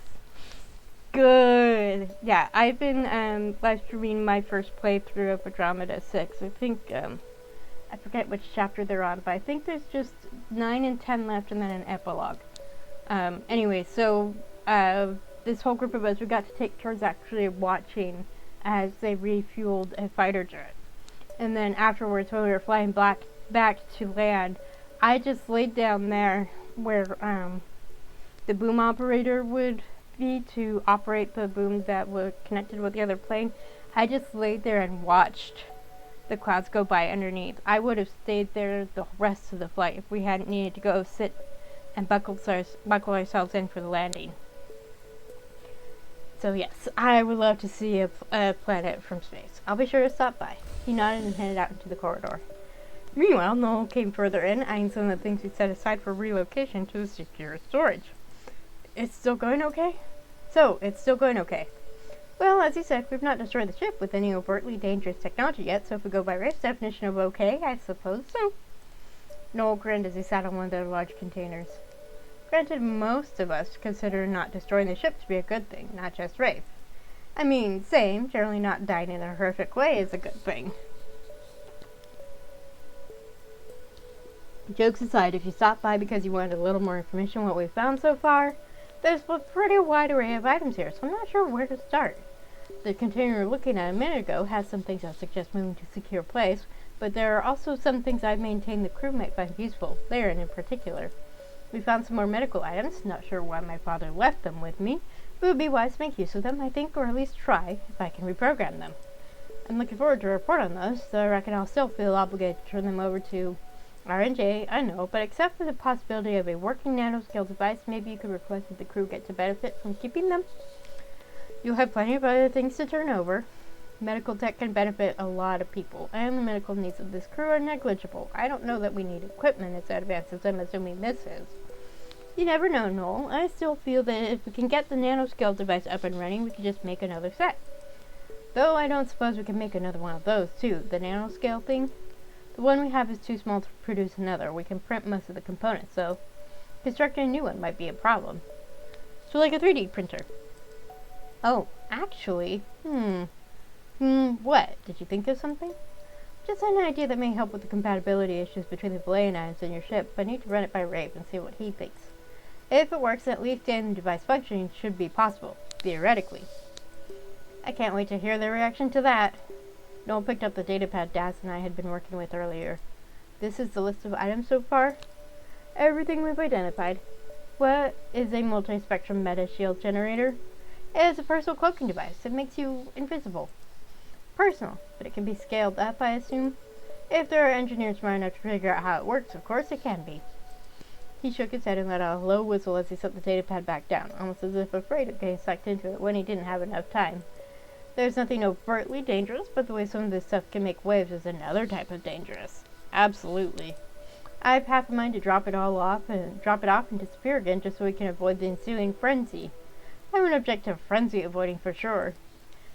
Good! Yeah, I've been live streaming my first playthrough of Andromeda 6. I think, I forget which chapter they're on, but I think there's just 9 and 10 left and then an epilogue. Anyway, so this whole group of us, we got to take turns actually watching as they refueled a fighter jet. And then afterwards, when we were flying back to land, I just laid down there where the boom operator would be to operate the boom that was connected with the other plane. I just laid there and watched the clouds go by underneath. I would have stayed there the rest of the flight if we hadn't needed to go sit and buckle ourselves in for the landing. So yes, I would love to see a planet from space. I'll be sure to stop by. He nodded and headed out into the corridor. Meanwhile, Noel came further in, eyeing some of the things we set aside for relocation to the secure storage. it's still going okay? So, it's still going okay. Well, as you said, we've not destroyed the ship with any overtly dangerous technology yet, so if we go by Rafe's definition of okay, I suppose so. Noel grinned as he sat on one of their large containers. Granted, most of us consider not destroying the ship to be a good thing, not just Rafe. I mean, same, generally not dying in a horrific way is a good thing. Jokes aside, if you stopped by because you wanted a little more information on what we've found so far, there's a pretty wide array of items here, so I'm not sure where to start. The container we were looking at a minute ago has some things that suggest moving to a secure place, but there are also some things I've maintained the crew might find useful, Laren in particular. We found some more medical items, not sure why my father left them with me, but it would be wise to make use of them, I think, or at least try, if I can reprogram them. I'm looking forward to report on those, though I reckon I'll still feel obligated to turn them over to RNJ, I know, but except for the possibility of a working nanoscale device, maybe you could request that the crew get to benefit from keeping them? You'll have plenty of other things to turn over. Medical tech can benefit a lot of people, and the medical needs of this crew are negligible. I don't know that we need equipment as advanced as I'm assuming this is. You never know, Noel. I still feel that if we can get the nanoscale device up and running, we can just make another set. Though I don't suppose we can make another one of those, too. The nanoscale thing? The one we have is too small to produce another. We can print most of the components, so constructing a new one might be a problem. So like a 3D printer. Oh, actually, what? Did you think of something? Just an idea that may help with the compatibility issues between the Valayan items in your ship, but I need to run it by Rafe and see what he thinks. If it works, then at least getting the device functioning should be possible, theoretically. I can't wait to hear their reaction to that. Noel picked up the datapad Daz and I had been working with earlier. This is the list of items so far. Everything we've identified. What is a multi-spectrum meta-shield generator? It is a personal cloaking device. It makes you invisible. Personal, but it can be scaled up, I assume. If there are engineers smart enough to figure out how it works, of course it can be. He shook his head and let out a low whistle as he set the datapad back down, almost as if afraid of getting sucked into it when he didn't have enough time. There's nothing overtly dangerous, but the way some of this stuff can make waves is another type of dangerous. Absolutely. I've half a mind to drop it off and disappear again just so we can avoid the ensuing frenzy. I wouldn't object to frenzy avoiding for sure.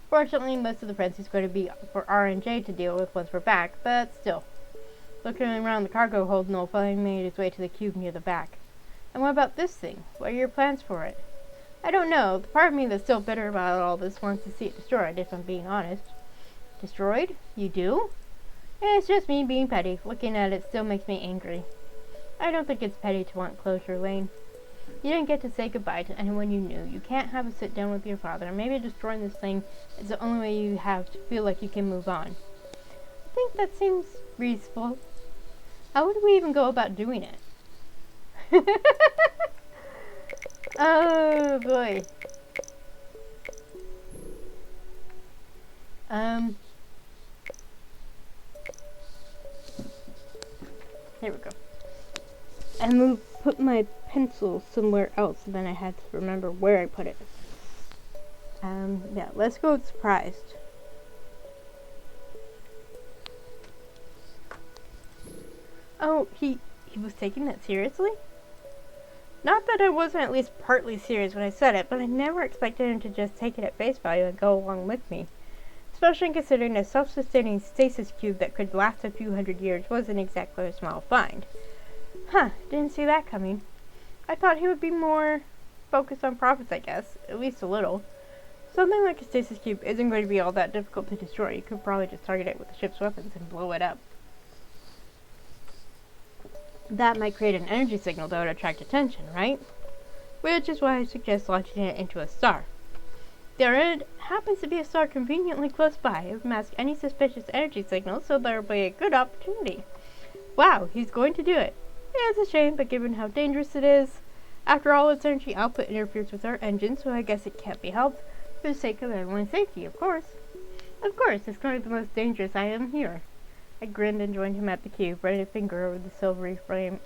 Fortunately, most of the frenzy is going to be for RNJ to deal with once we're back, but still. Looking around the cargo hold, Noel finally made his way to the cube near the back. And what about this thing? What are your plans for it? I don't know. The part of me that's still bitter about all this wants to see it destroyed, if I'm being honest. Destroyed? You do? It's just me being petty. Looking at it still makes me angry. I don't think it's petty to want closure, Lane. You didn't get to say goodbye to anyone you knew. You can't have a sit down with your father. Maybe destroying this thing is the only way you have to feel like you can move on. I think that seems reasonable. How would we even go about doing it? Oh boy. There we go. I put my pencil somewhere else, and then I had to remember where I put it. Yeah, let's go with surprised. Oh, he was taking that seriously? Not that I wasn't at least partly serious when I said it, but I never expected him to just take it at face value and go along with me. Especially considering a self-sustaining stasis cube that could last a few hundred years wasn't exactly a small find. Huh, didn't see that coming. I thought he would be more focused on profits, I guess, at least a little. Something like a stasis cube isn't going to be all that difficult to destroy. You could probably just target it with the ship's weapons and blow it up. That might create an energy signal that would attract attention, right? Which is why I suggest launching it into a star. There happens to be a star conveniently close by. It would mask any suspicious energy signals, so there will be a good opportunity. Wow, he's going to do it. It's a shame, but given how dangerous it is, after all, its energy output interferes with our engine, so I guess it can't be helped, for the sake of everyone's safety, of course. Of course, it's kind of the most dangerous item here. I grinned and joined him at the cube, running a finger over the silvery frame.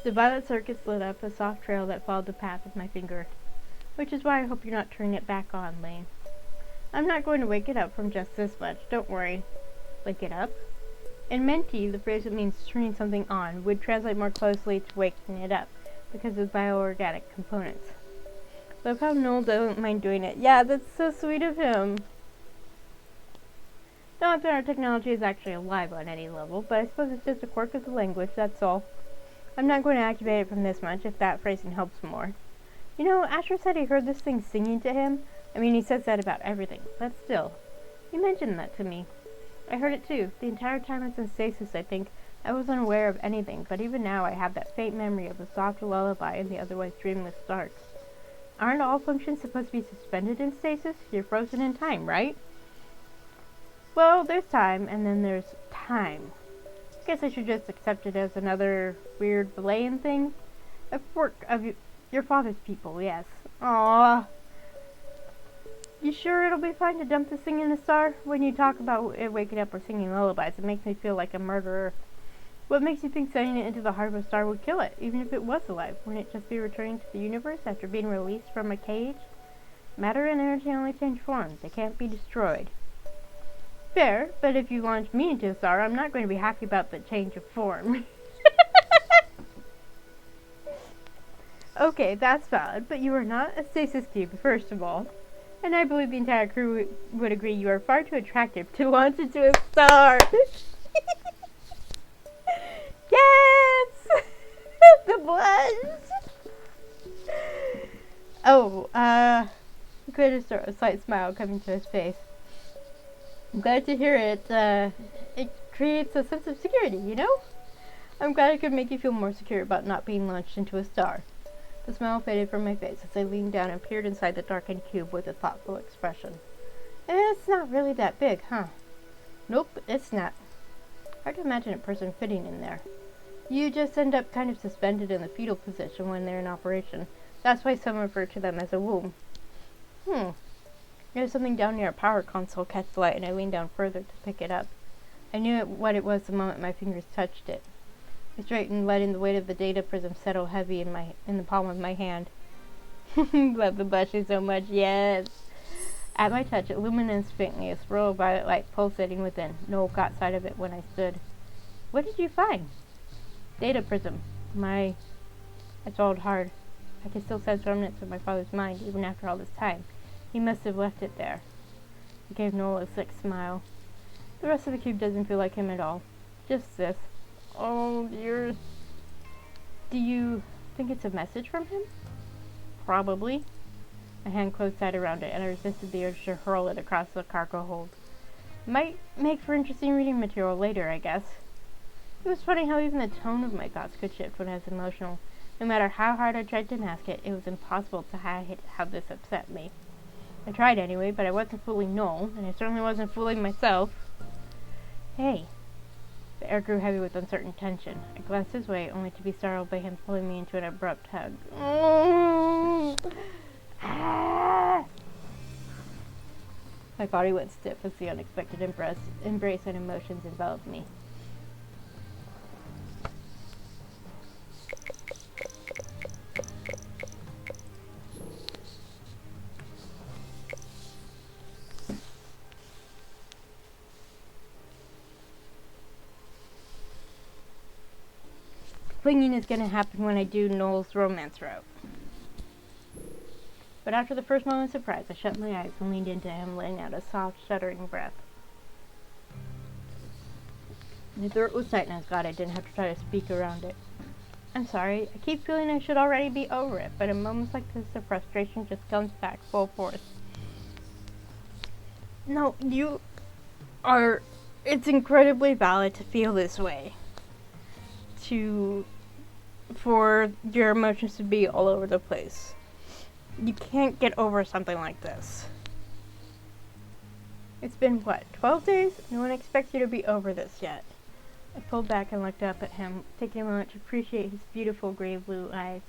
The violet circuits lit up a soft trail that followed the path of my finger. Which is why I hope you're not turning it back on, Lane. I'm not going to wake it up from just this much, don't worry. Wake it up? In Menti, the phrase that means turning something on would translate more closely to waking it up. because of bioorganic components. Love how Noel doesn't mind doing it. Yeah, that's so sweet of him. Not that our technology is actually alive on any level, but I suppose it's just a quirk of the language, that's all. I'm not going to activate it from this much, if that phrasing helps more. You know, Asher said he heard this thing singing to him. I mean, he says that about everything, but still. He mentioned that to me. I heard it too. The entire time it's in stasis, I think. I wasn't aware of anything, but even now I have that faint memory of the soft lullaby in the otherwise dreamless dark. Aren't all functions supposed to be suspended in stasis? You're frozen in time, right? Well, there's time, and then there's time. I guess I should just accept it as another weird belaying thing. A quirk of your father's people, yes. Aww. You sure it'll be fine to dump this thing in a star? When you talk about it waking up or singing lullabies, it makes me feel like a murderer. What makes you think sending it into the heart of a star would kill it, even if it was alive? Wouldn't it just be returning to the universe after being released from a cage? Matter and energy only change form. They can't be destroyed. Fair, but if you launch me into a star, I'm not going to be happy about the change of form. Okay, that's valid, but you are not a stasis cube, first of all. And I believe the entire crew would agree you are far too attractive to launch into a star. Yes! The blush! Oh, could have a slight smile coming to his face. I'm glad to hear it. It creates a sense of security, you know? I'm glad it could make you feel more secure about not being launched into a star. The smile faded from my face as I leaned down and peered inside the darkened cube with a thoughtful expression. It's not really that big, huh? Nope, it's not. Hard to imagine a person fitting in there. You just end up kind of suspended in the fetal position when they're in operation. That's why some refer to them as a womb. There's something down near a power console catch the light, and I leaned down further to pick it up. I knew what it was the moment my fingers touched it. I straightened, letting the weight of the data prism settle heavy in the palm of my hand. Love the blushing so much, yes. At my touch, it luminous faintly, a swirl of violet light pulsating within. Noel caught sight of it when I stood. What did you find? Data prism. I swallowed hard. I could still sense remnants of my father's mind, even after all this time. He must have left it there. I gave Noel a sick smile. The rest of the cube doesn't feel like him at all. Just this. Oh dear. Do you think it's a message from him? Probably. My hand closed tight around it, and I resisted the urge to hurl it across the cargo hold. Might make for interesting reading material later, I guess. It was funny how even the tone of my thoughts could shift when I was emotional. No matter how hard I tried to mask it, it was impossible to hide how this upset me. I tried anyway, but I wasn't fooling Noel, and I certainly wasn't fooling myself. Hey. The air grew heavy with uncertain tension. I glanced his way, only to be startled by him pulling me into an abrupt hug. My body went stiff as the unexpected embrace and emotions enveloped me. Clinging is going to happen when I do Noel's romance route. But after the first moment's surprise, I shut my eyes and leaned into him, letting out a soft, shuddering breath. My throat was tight, and I was glad I didn't have to try to speak around it. I'm sorry, I keep feeling I should already be over it, but in moments like this, the frustration just comes back full force. No, you are... It's incredibly valid to feel this way. For your emotions to be all over the place. You can't get over something like this. It's been, 12 days? No one expects you to be over this yet. I pulled back and looked up at him, taking a moment to appreciate his beautiful gray blue eyes.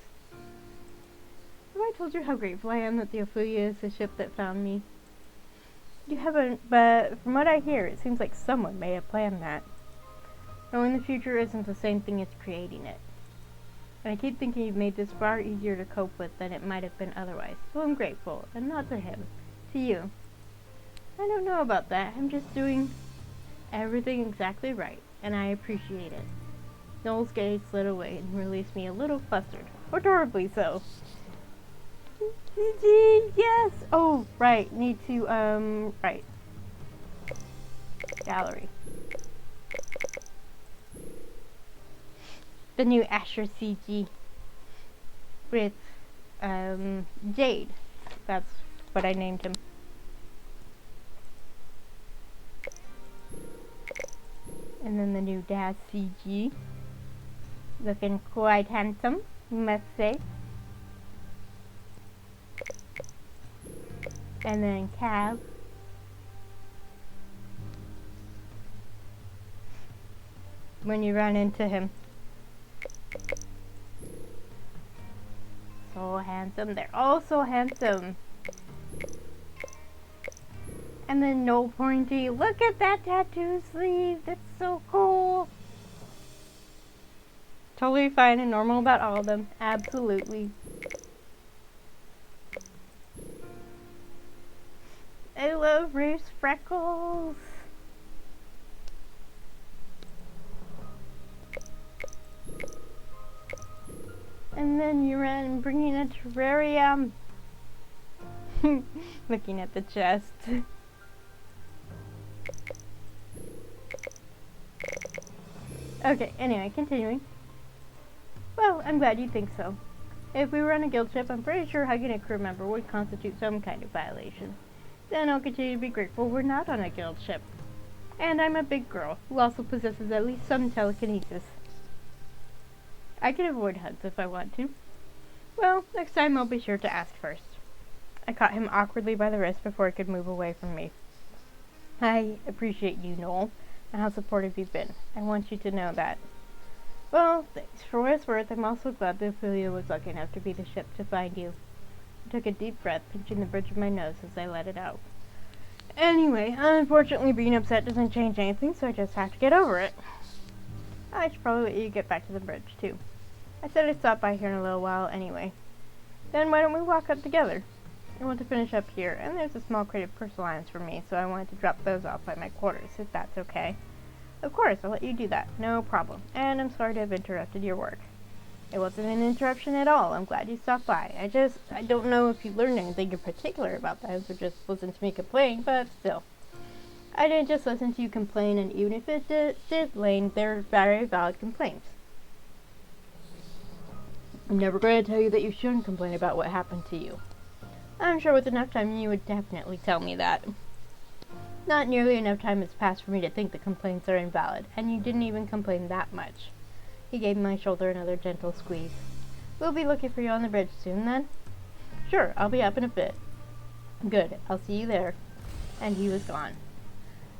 Have I told you how grateful I am that the Ophelia is the ship that found me? You haven't, but from what I hear, it seems like someone may have planned that. Knowing the future isn't the same thing as creating it. And I keep thinking you've made this far easier to cope with than it might have been otherwise. So I'm grateful, and not to him, to you. I don't know about that. I'm just doing everything exactly right, and I appreciate it. Noel's gaze slid away and released me a little flustered. Adorably so. Yes! Oh, right. Need to, right. Gallery. The new Asher CG with, Jade. That's what I named him. And then the new Daz CG. Looking quite handsome, must say. And then Cav. When you run into him. So handsome. They're all so handsome. And then No Pointy. Look at that tattoo sleeve. That's so cool. Totally fine and normal about all of them. Absolutely. I love Rave's freckles. And then you ran bringing a terrarium. Looking at the chest. Okay, anyway, continuing. Well, I'm glad you think so. If we were on a guild ship, I'm pretty sure hugging a crew member would constitute some kind of violation. Then I'll continue to be grateful we're not on a guild ship. And I'm a big girl, who also possesses at least some telekinesis. I can avoid hugs if I want to. Well, next time I'll be sure to ask first. I caught him awkwardly by the wrist before he could move away from me. I appreciate you, Noel, and how supportive you've been. I want you to know that. Well, thanks. For what it's worth, I'm also glad that Ophelia was lucky enough to be the ship to find you. I took a deep breath, pinching the bridge of my nose as I let it out. Anyway, unfortunately being upset doesn't change anything, so I just have to get over it. I should probably let you get back to the bridge, too. I said I'd stop by here in a little while anyway. Then why don't we walk up together? I want to finish up here, and there's a small crate of personal items for me, so I wanted to drop those off by my quarters, if that's okay. Of course, I'll let you do that. No problem. And I'm sorry to have interrupted your work. It wasn't an interruption at all. I'm glad you stopped by. I don't know if you learned anything in particular about those or just listened to me complain, but still. I didn't just listen to you complain, and even if it did Lane, they're very valid complaints. I'm never going to tell you that you shouldn't complain about what happened to you. I'm sure with enough time you would definitely tell me that. Not nearly enough time has passed for me to think the complaints are invalid, and you didn't even complain that much. He gave my shoulder another gentle squeeze. We'll be looking for you on the bridge soon, then? Sure, I'll be up in a bit. Good, I'll see you there. And he was gone.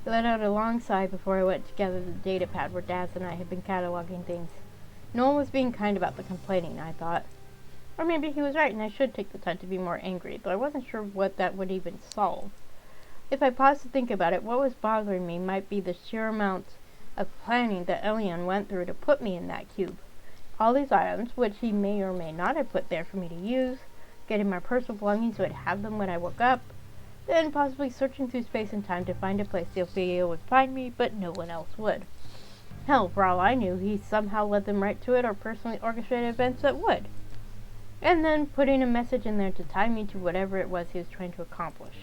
I let out a long sigh before I went to gather the data pad where Daz and I had been cataloging things. No one was being kind about the complaining, I thought. Or maybe he was right, and I should take the time to be more angry, though I wasn't sure what that would even solve. If I paused to think about it, what was bothering me might be the sheer amount of planning that Elion went through to put me in that cube. All these items, which he may or may not have put there for me to use, getting my personal belongings so I'd have them when I woke up, then possibly searching through space and time to find a place Ophelia would find me, but no one else would. Hell, for all I knew, he somehow led them right to it or personally orchestrated events that would. And then putting a message in there to tie me to whatever it was he was trying to accomplish.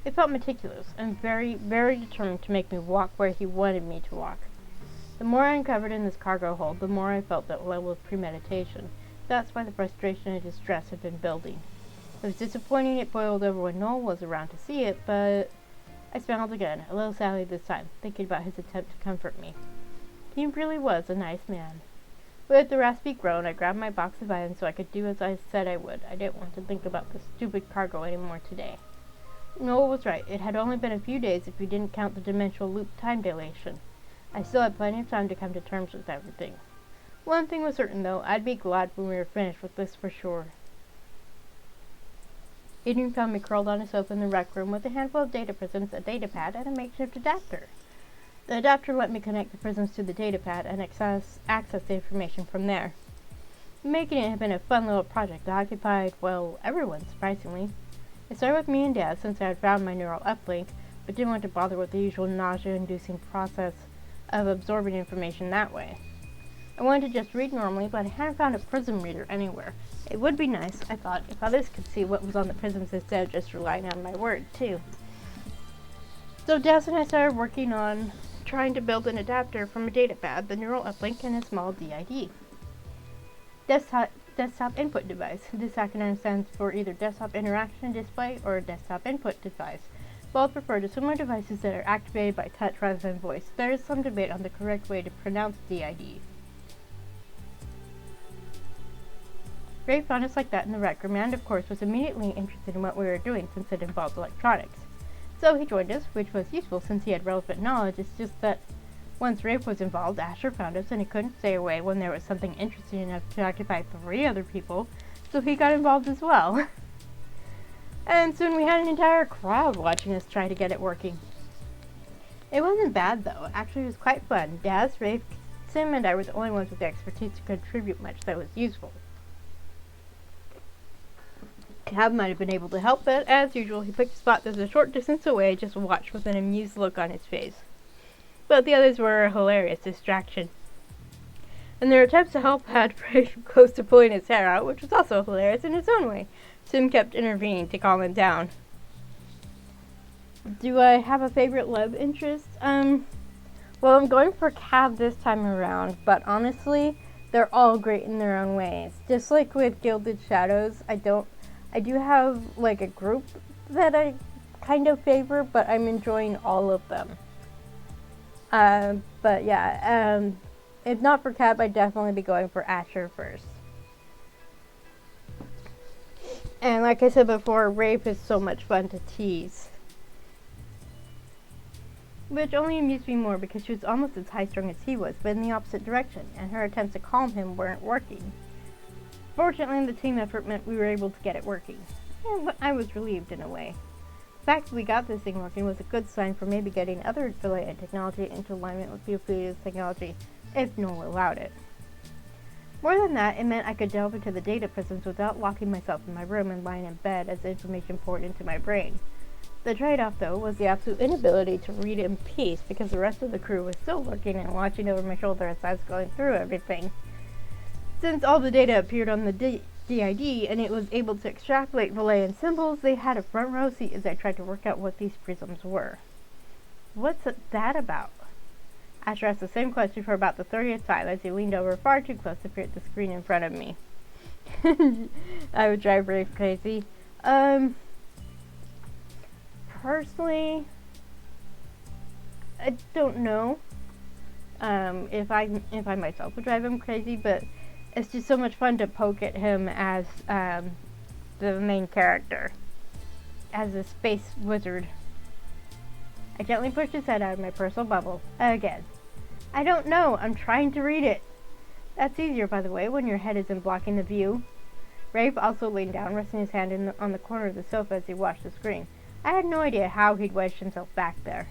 It felt meticulous and very, very determined to make me walk where he wanted me to walk. The more I uncovered in this cargo hold, the more I felt that level of premeditation. That's why the frustration and distress had been building. It was disappointing it boiled over when Noel was around to see it, but I smiled again, a little sadly this time, thinking about his attempt to comfort me. He really was a nice man. With the raspy groan, I grabbed my box of items so I could do as I said I would. I didn't want to think about this stupid cargo anymore today. Noel was right. It had only been a few days if we didn't count the dimensional loop time dilation. I still had plenty of time to come to terms with everything. One thing was certain, though. I'd be glad when we were finished with this for sure. Adrian found me curled on a sofa in the rec room with a handful of data prisms, a data pad, and a makeshift adapter. The adapter let me connect the prisms to the data pad and access the information from there. Making it had been a fun little project that occupied, well, everyone, surprisingly. It started with me and Dad since I had found my neural uplink, but didn't want to bother with the usual nausea-inducing process of absorbing information that way. I wanted to just read normally, but I hadn't found a prism reader anywhere. It would be nice, I thought, if others could see what was on the prisms instead of just relying on my word, too. So Daz and I started working on trying to build an adapter from a datapad, the neural uplink, and a small DID. Desktop input device. This acronym stands for either desktop interaction display or desktop input device. Both refer to similar devices that are activated by touch rather than voice. There is some debate on the correct way to pronounce DID. Ray found us like that in the rec room and, of course, was immediately interested in what we were doing since it involved electronics. So he joined us, which was useful since he had relevant knowledge. It's just that once Rafe was involved, Asher found us and he couldn't stay away when there was something interesting enough to occupy 3 other people, so he got involved as well. And soon we had an entire crowd watching us try to get it working. It wasn't bad though, actually it was quite fun. Daz, Rafe, Sim, and I were the only ones with the expertise to contribute much that was useful. Cab might have been able to help, but as usual he picked a spot that was a short distance away, just watched with an amused look on his face. But the others were a hilarious distraction. And their attempts to help had Rafe close to pulling his hair out, which was also hilarious in its own way. Sim kept intervening to calm him down. Do I have a favorite love interest? Well, I'm going for Cab this time around, but honestly, they're all great in their own ways. Just like with Gilded Shadows, I do have like a group that I kind of favor, but I'm enjoying all of them. But yeah, if not for Cab, I'd definitely be going for Asher first. And like I said before, Rafe is so much fun to tease. Which only amused me more because she was almost as high-strung as he was, but in the opposite direction, and her attempts to calm him weren't working. Fortunately, the team effort meant we were able to get it working. And I was relieved in a way. The fact that we got this thing working was a good sign for maybe getting other related technology into alignment with Euclid's technology, if Noel allowed it. More than that, it meant I could delve into the data prisms without locking myself in my room and lying in bed as the information poured into my brain. The trade-off, though, was the absolute inability to read in peace because the rest of the crew was still looking and watching over my shoulder as I was going through everything. Since all the data appeared on the DID and it was able to extrapolate Valayan symbols, they had a front row seat as I tried to work out what these prisms were. What's that about? Asher asked the same question for about the 30th time as he leaned over far too close to peer at the screen in front of me. I would drive Rafe crazy. Personally, I don't know if I myself would drive him crazy, but it's just so much fun to poke at him as the main character, as a space wizard. I gently pushed his head out of my personal bubble. Again. I don't know. I'm trying to read it. That's easier, by the way, when your head isn't blocking the view. Rafe also leaned down, resting his hand on the corner of the sofa as he watched the screen. I had no idea how he'd wedged himself back there.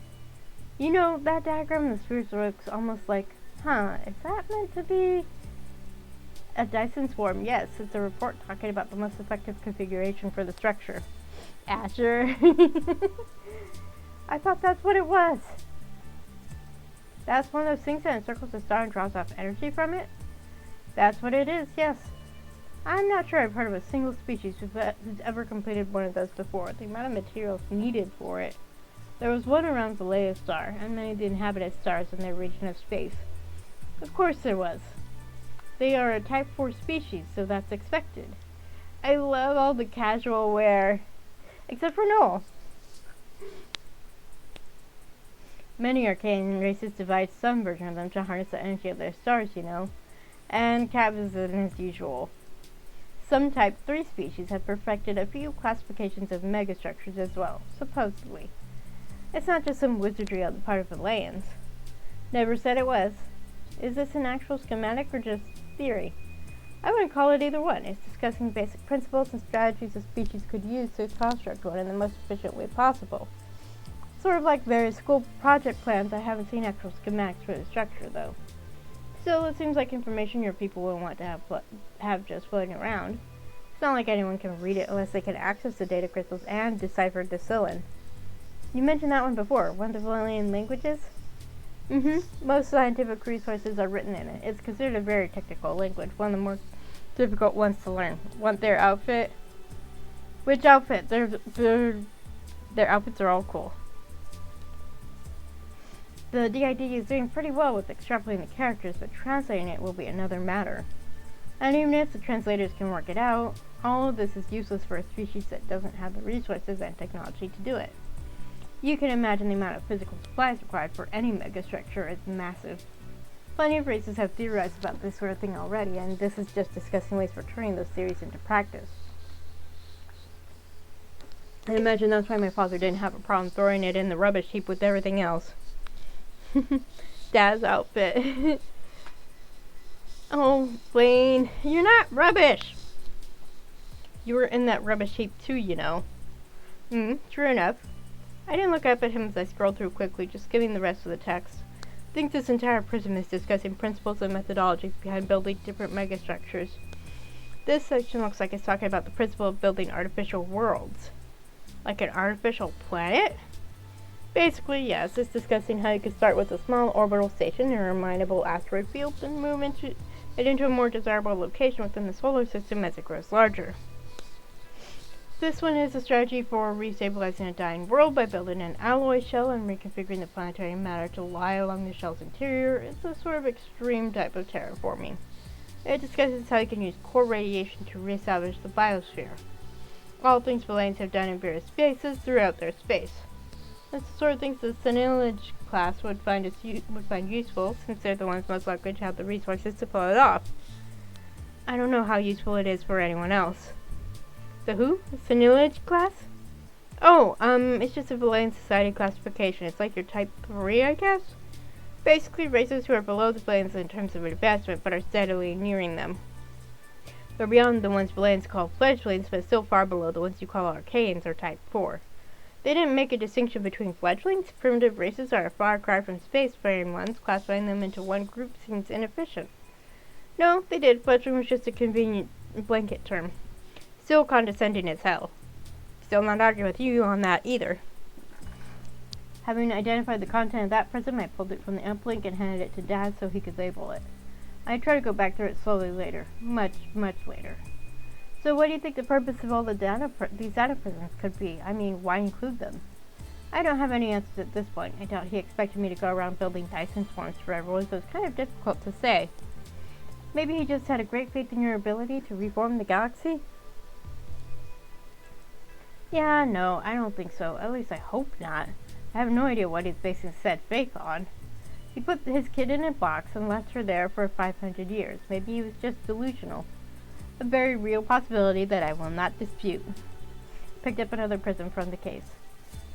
You know, that diagram in the spheres looks almost like, is that meant to be a Dyson swarm? Yes, it's a report talking about the most effective configuration for the structure. Asher. I thought that's what it was. That's one of those things that encircles the star and draws off energy from it? That's what it is, yes. I'm not sure I've heard of a single species who's ever completed one of those before. The amount of materials needed for it. There was one around Vallejo star, and many of the inhabited stars in their region of space. Of course there was. They are a Type 4 species, so that's expected. I love all the casual wear. Except for Noel. Many arcane races devise some version of them to harness the energy of their stars, you know. And Cab is in as usual. Some Type 3 species have perfected a few classifications of megastructures as well, supposedly. It's not just some wizardry on the part of the Layans. Never said it was. Is this an actual schematic or just theory? I wouldn't call it either one. It's discussing basic principles and strategies a species could use to construct one in the most efficient way possible. Sort of like various school project plans, I haven't seen actual schematics for the structure, though. Still, it seems like information your people will want to have just floating around. It's not like anyone can read it unless they can access the data crystals and decipher Decillion. You mentioned that one before, one of the Valyrian languages? Most scientific resources are written in it. It's considered a very technical language, one of the more difficult ones to learn. Want their outfit? Which outfit? Their outfits are all cool. The DID is doing pretty well with extrapolating the characters, but translating it will be another matter. And even if the translators can work it out, all of this is useless for a species that doesn't have the resources and technology to do it. You can imagine the amount of physical supplies required for any megastructure is massive. Plenty of races have theorized about this sort of thing already, and this is just discussing ways for turning those theories into practice. I imagine that's why my father didn't have a problem throwing it in the rubbish heap with everything else. Dad's outfit. Oh, Wayne, you're not rubbish! You were in that rubbish heap too, you know. True enough. I didn't look up at him as I scrolled through quickly, just skimming the rest of the text. I think this entire prism is discussing principles and methodologies behind building different megastructures. This section looks like it's talking about the principle of building artificial worlds. Like an artificial planet? Basically, yes, it's discussing how you could start with a small orbital station in a mineable asteroid field and move into a more desirable location within the solar system as it grows larger. This one is a strategy for restabilizing a dying world by building an alloy shell and reconfiguring the planetary matter to lie along the shell's interior. It's a sort of extreme type of terraforming. It discusses how you can use core radiation to reestablish the biosphere. All things Valenians have done in various phases throughout their space. It's the sort of things the Senilage class would find useful, since they're the ones most likely to have the resources to pull it off. I don't know how useful it is for anyone else. The who? The Senilage class? Oh, it's just a Valenian society classification. It's like your type 3, I guess? Basically, races who are below the Valenians in terms of advancement, but are steadily nearing them. They're beyond the ones Valenians call fledglings, but still far below the ones you call Archaeans or type 4. They didn't make a distinction between fledglings. Primitive races are a far cry from spacefaring ones. Classifying them into one group seems inefficient. No, they did. Fledgling was just a convenient blanket term. Still condescending as hell. Still not arguing with you on that either. Having identified the content of that prism, I pulled it from the uplink and handed it to Dad so he could label it. I tried to go back through it slowly later. Much later. So what do you think the purpose of all these data prisms could be? I mean, why include them? I don't have any answers at this point. I doubt he expected me to go around building Dyson swarms for everyone, so it's kind of difficult to say. Maybe he just had a great faith in your ability to reform the galaxy? Yeah, no, I don't think so. At least I hope not. I have no idea what he's basing said faith on. He put his kid in a box and left her there for 500 years. Maybe he was just delusional. A very real possibility that I will not dispute. Picked up another prism from the case.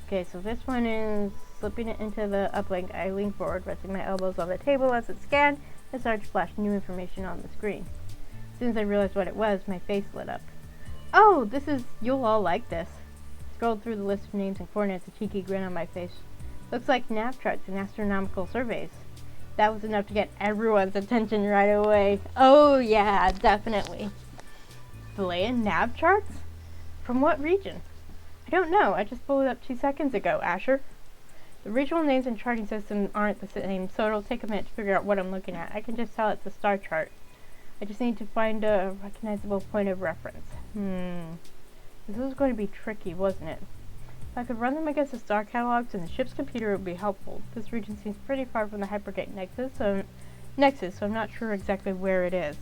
Okay, so this one is slipping it into the uplink. I lean forward, resting my elbows on the table as it scanned and started to flash new information on the screen. As soon as I realized what it was, my face lit up. Oh, you'll all like this. Scrolled through the list of names and coordinates, a cheeky grin on my face. Looks like nav charts and astronomical surveys. That was enough to get everyone's attention right away. Oh yeah, definitely. Valayan nav charts? From what region? I don't know, I just pulled it up 2 seconds ago, Asher. The regional names and charting systems aren't the same, so it'll take a minute to figure out what I'm looking at. I can just tell it's a star chart. I just need to find a recognizable point of reference. This was going to be tricky, wasn't it? If I could run them against the star catalogs and the ship's computer, it would be helpful. This region seems pretty far from the hypergate nexus, so I'm not sure exactly where it is.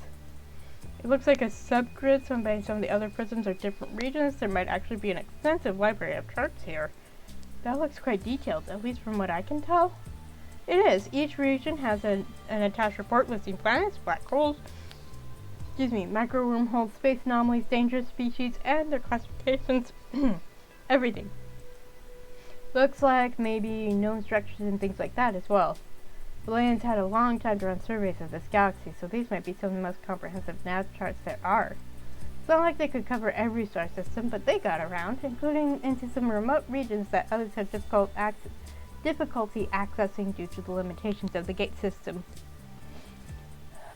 It looks like a subgrid, so maybe some of the other prisms are different regions. There might actually be an extensive library of charts here. That looks quite detailed, at least from what I can tell. It is. Each region has an attached report listing planets, black holes, micro wormholes, space anomalies, dangerous species, and their classifications. Everything. Looks like maybe known structures and things like that as well. Valenians had a long time to run surveys of this galaxy, so these might be some of the most comprehensive nav charts there are. It's not like they could cover every star system, but they got around, including into some remote regions that others have difficulty accessing due to the limitations of the gate system.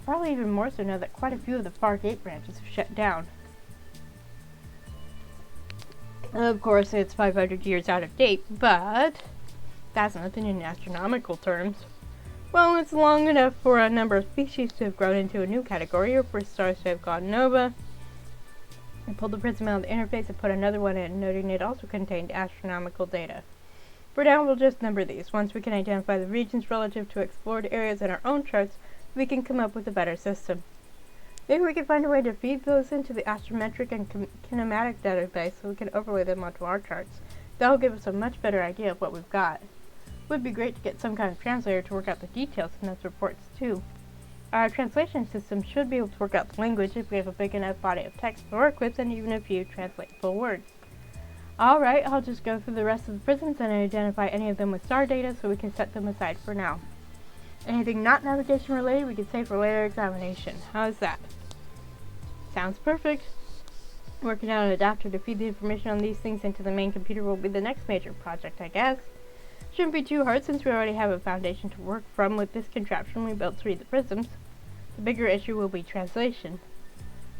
Probably even more so now that quite a few of the far gate branches have shut down. Of course, it's 500 years out of date, but that's nothing in astronomical terms. Well, it's long enough for a number of species to have grown into a new category, or for stars to have gone nova. I pulled the prism out of the interface and put another one in, noting it also contained astronomical data. For now, we'll just number these. Once we can identify the regions relative to explored areas in our own charts, we can come up with a better system. Maybe we can find a way to feed those into the astrometric and kinematic database so we can overlay them onto our charts. That'll give us a much better idea of what we've got. It would be great to get some kind of translator to work out the details in those reports too. Our translation system should be able to work out the language if we have a big enough body of text to work with and even a few translatable words. Alright, I'll just go through the rest of the prisms and identify any of them with star data so we can set them aside for now. Anything not navigation related we can save for later examination. How's that? Sounds perfect. Working out an adapter to feed the information on these things into the main computer will be the next major project, I guess. Shouldn't be too hard since we already have a foundation to work from with this contraption we built to read the prisms. The bigger issue will be translation.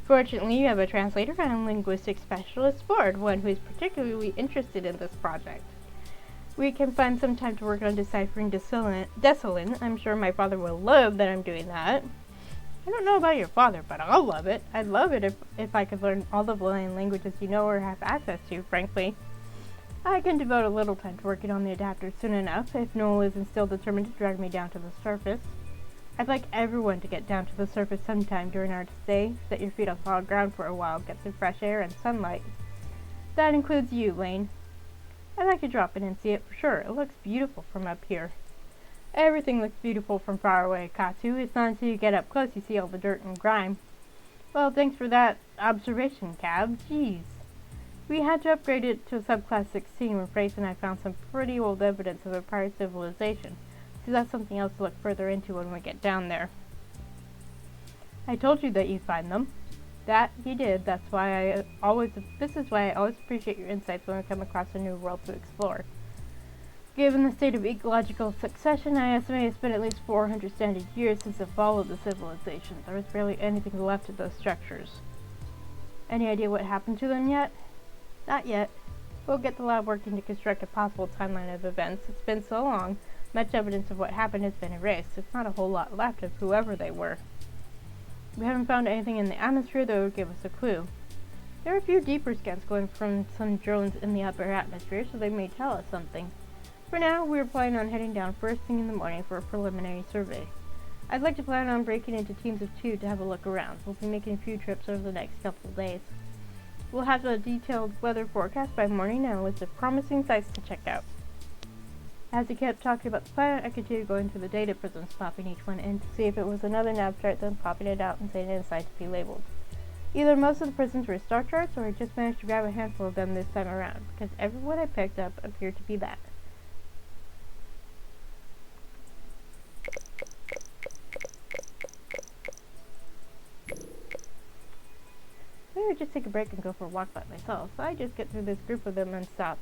Fortunately, you have a translator and linguistic specialist aboard, one who is particularly interested in this project. We can find some time to work on deciphering Desolin. I'm sure my father will love that I'm doing that. I don't know about your father, but I'll love it. I'd love it if I could learn all the alien languages you know or have access to, frankly. I can devote a little time to working on the adapter soon enough, if Noel isn't still determined to drag me down to the surface. I'd like everyone to get down to the surface sometime during our stay, set your feet on solid ground for a while, get some fresh air and sunlight. That includes you, Lane. I'd like to drop in and see it for sure. It looks beautiful from up here. Everything looks beautiful from far away, Katsu. It's not until you get up close you see all the dirt and grime. Well, thanks for that observation, Cab. Jeez. We had to upgrade it to a subclass 16 when Frace and I found some pretty old evidence of a prior civilization, so that's something else to look further into when we get down there. I told you that you'd find them. That you did. This is why I always appreciate your insights when we come across a new world to explore. Given the state of ecological succession, I estimate it's been at least 400 standard years since the fall of the civilization. There was barely anything left of those structures. Any idea what happened to them yet? Not yet. We'll get the lab working to construct a possible timeline of events. It's been so long, much evidence of what happened has been erased. There's not a whole lot left of whoever they were. We haven't found anything in the atmosphere that would give us a clue. There are a few deeper scans going from some drones in the upper atmosphere, so they may tell us something. For now, we're planning on heading down first thing in the morning for a preliminary survey. I'd like to plan on breaking into teams of 2 to have a look around. We'll be making a few trips over the next couple of days. We'll have a detailed weather forecast by morning and a list of promising sites to check out. As he kept talking about the planet, I continued going through the data prisms, popping each one in to see if it was another nav chart, then popping it out and saying inside to be labeled. Either most of the prisms were star charts, or I just managed to grab a handful of them this time around, because everyone I picked up appeared to be that. I would just take a break and go for a walk by myself, so I just get through this group of them and stop.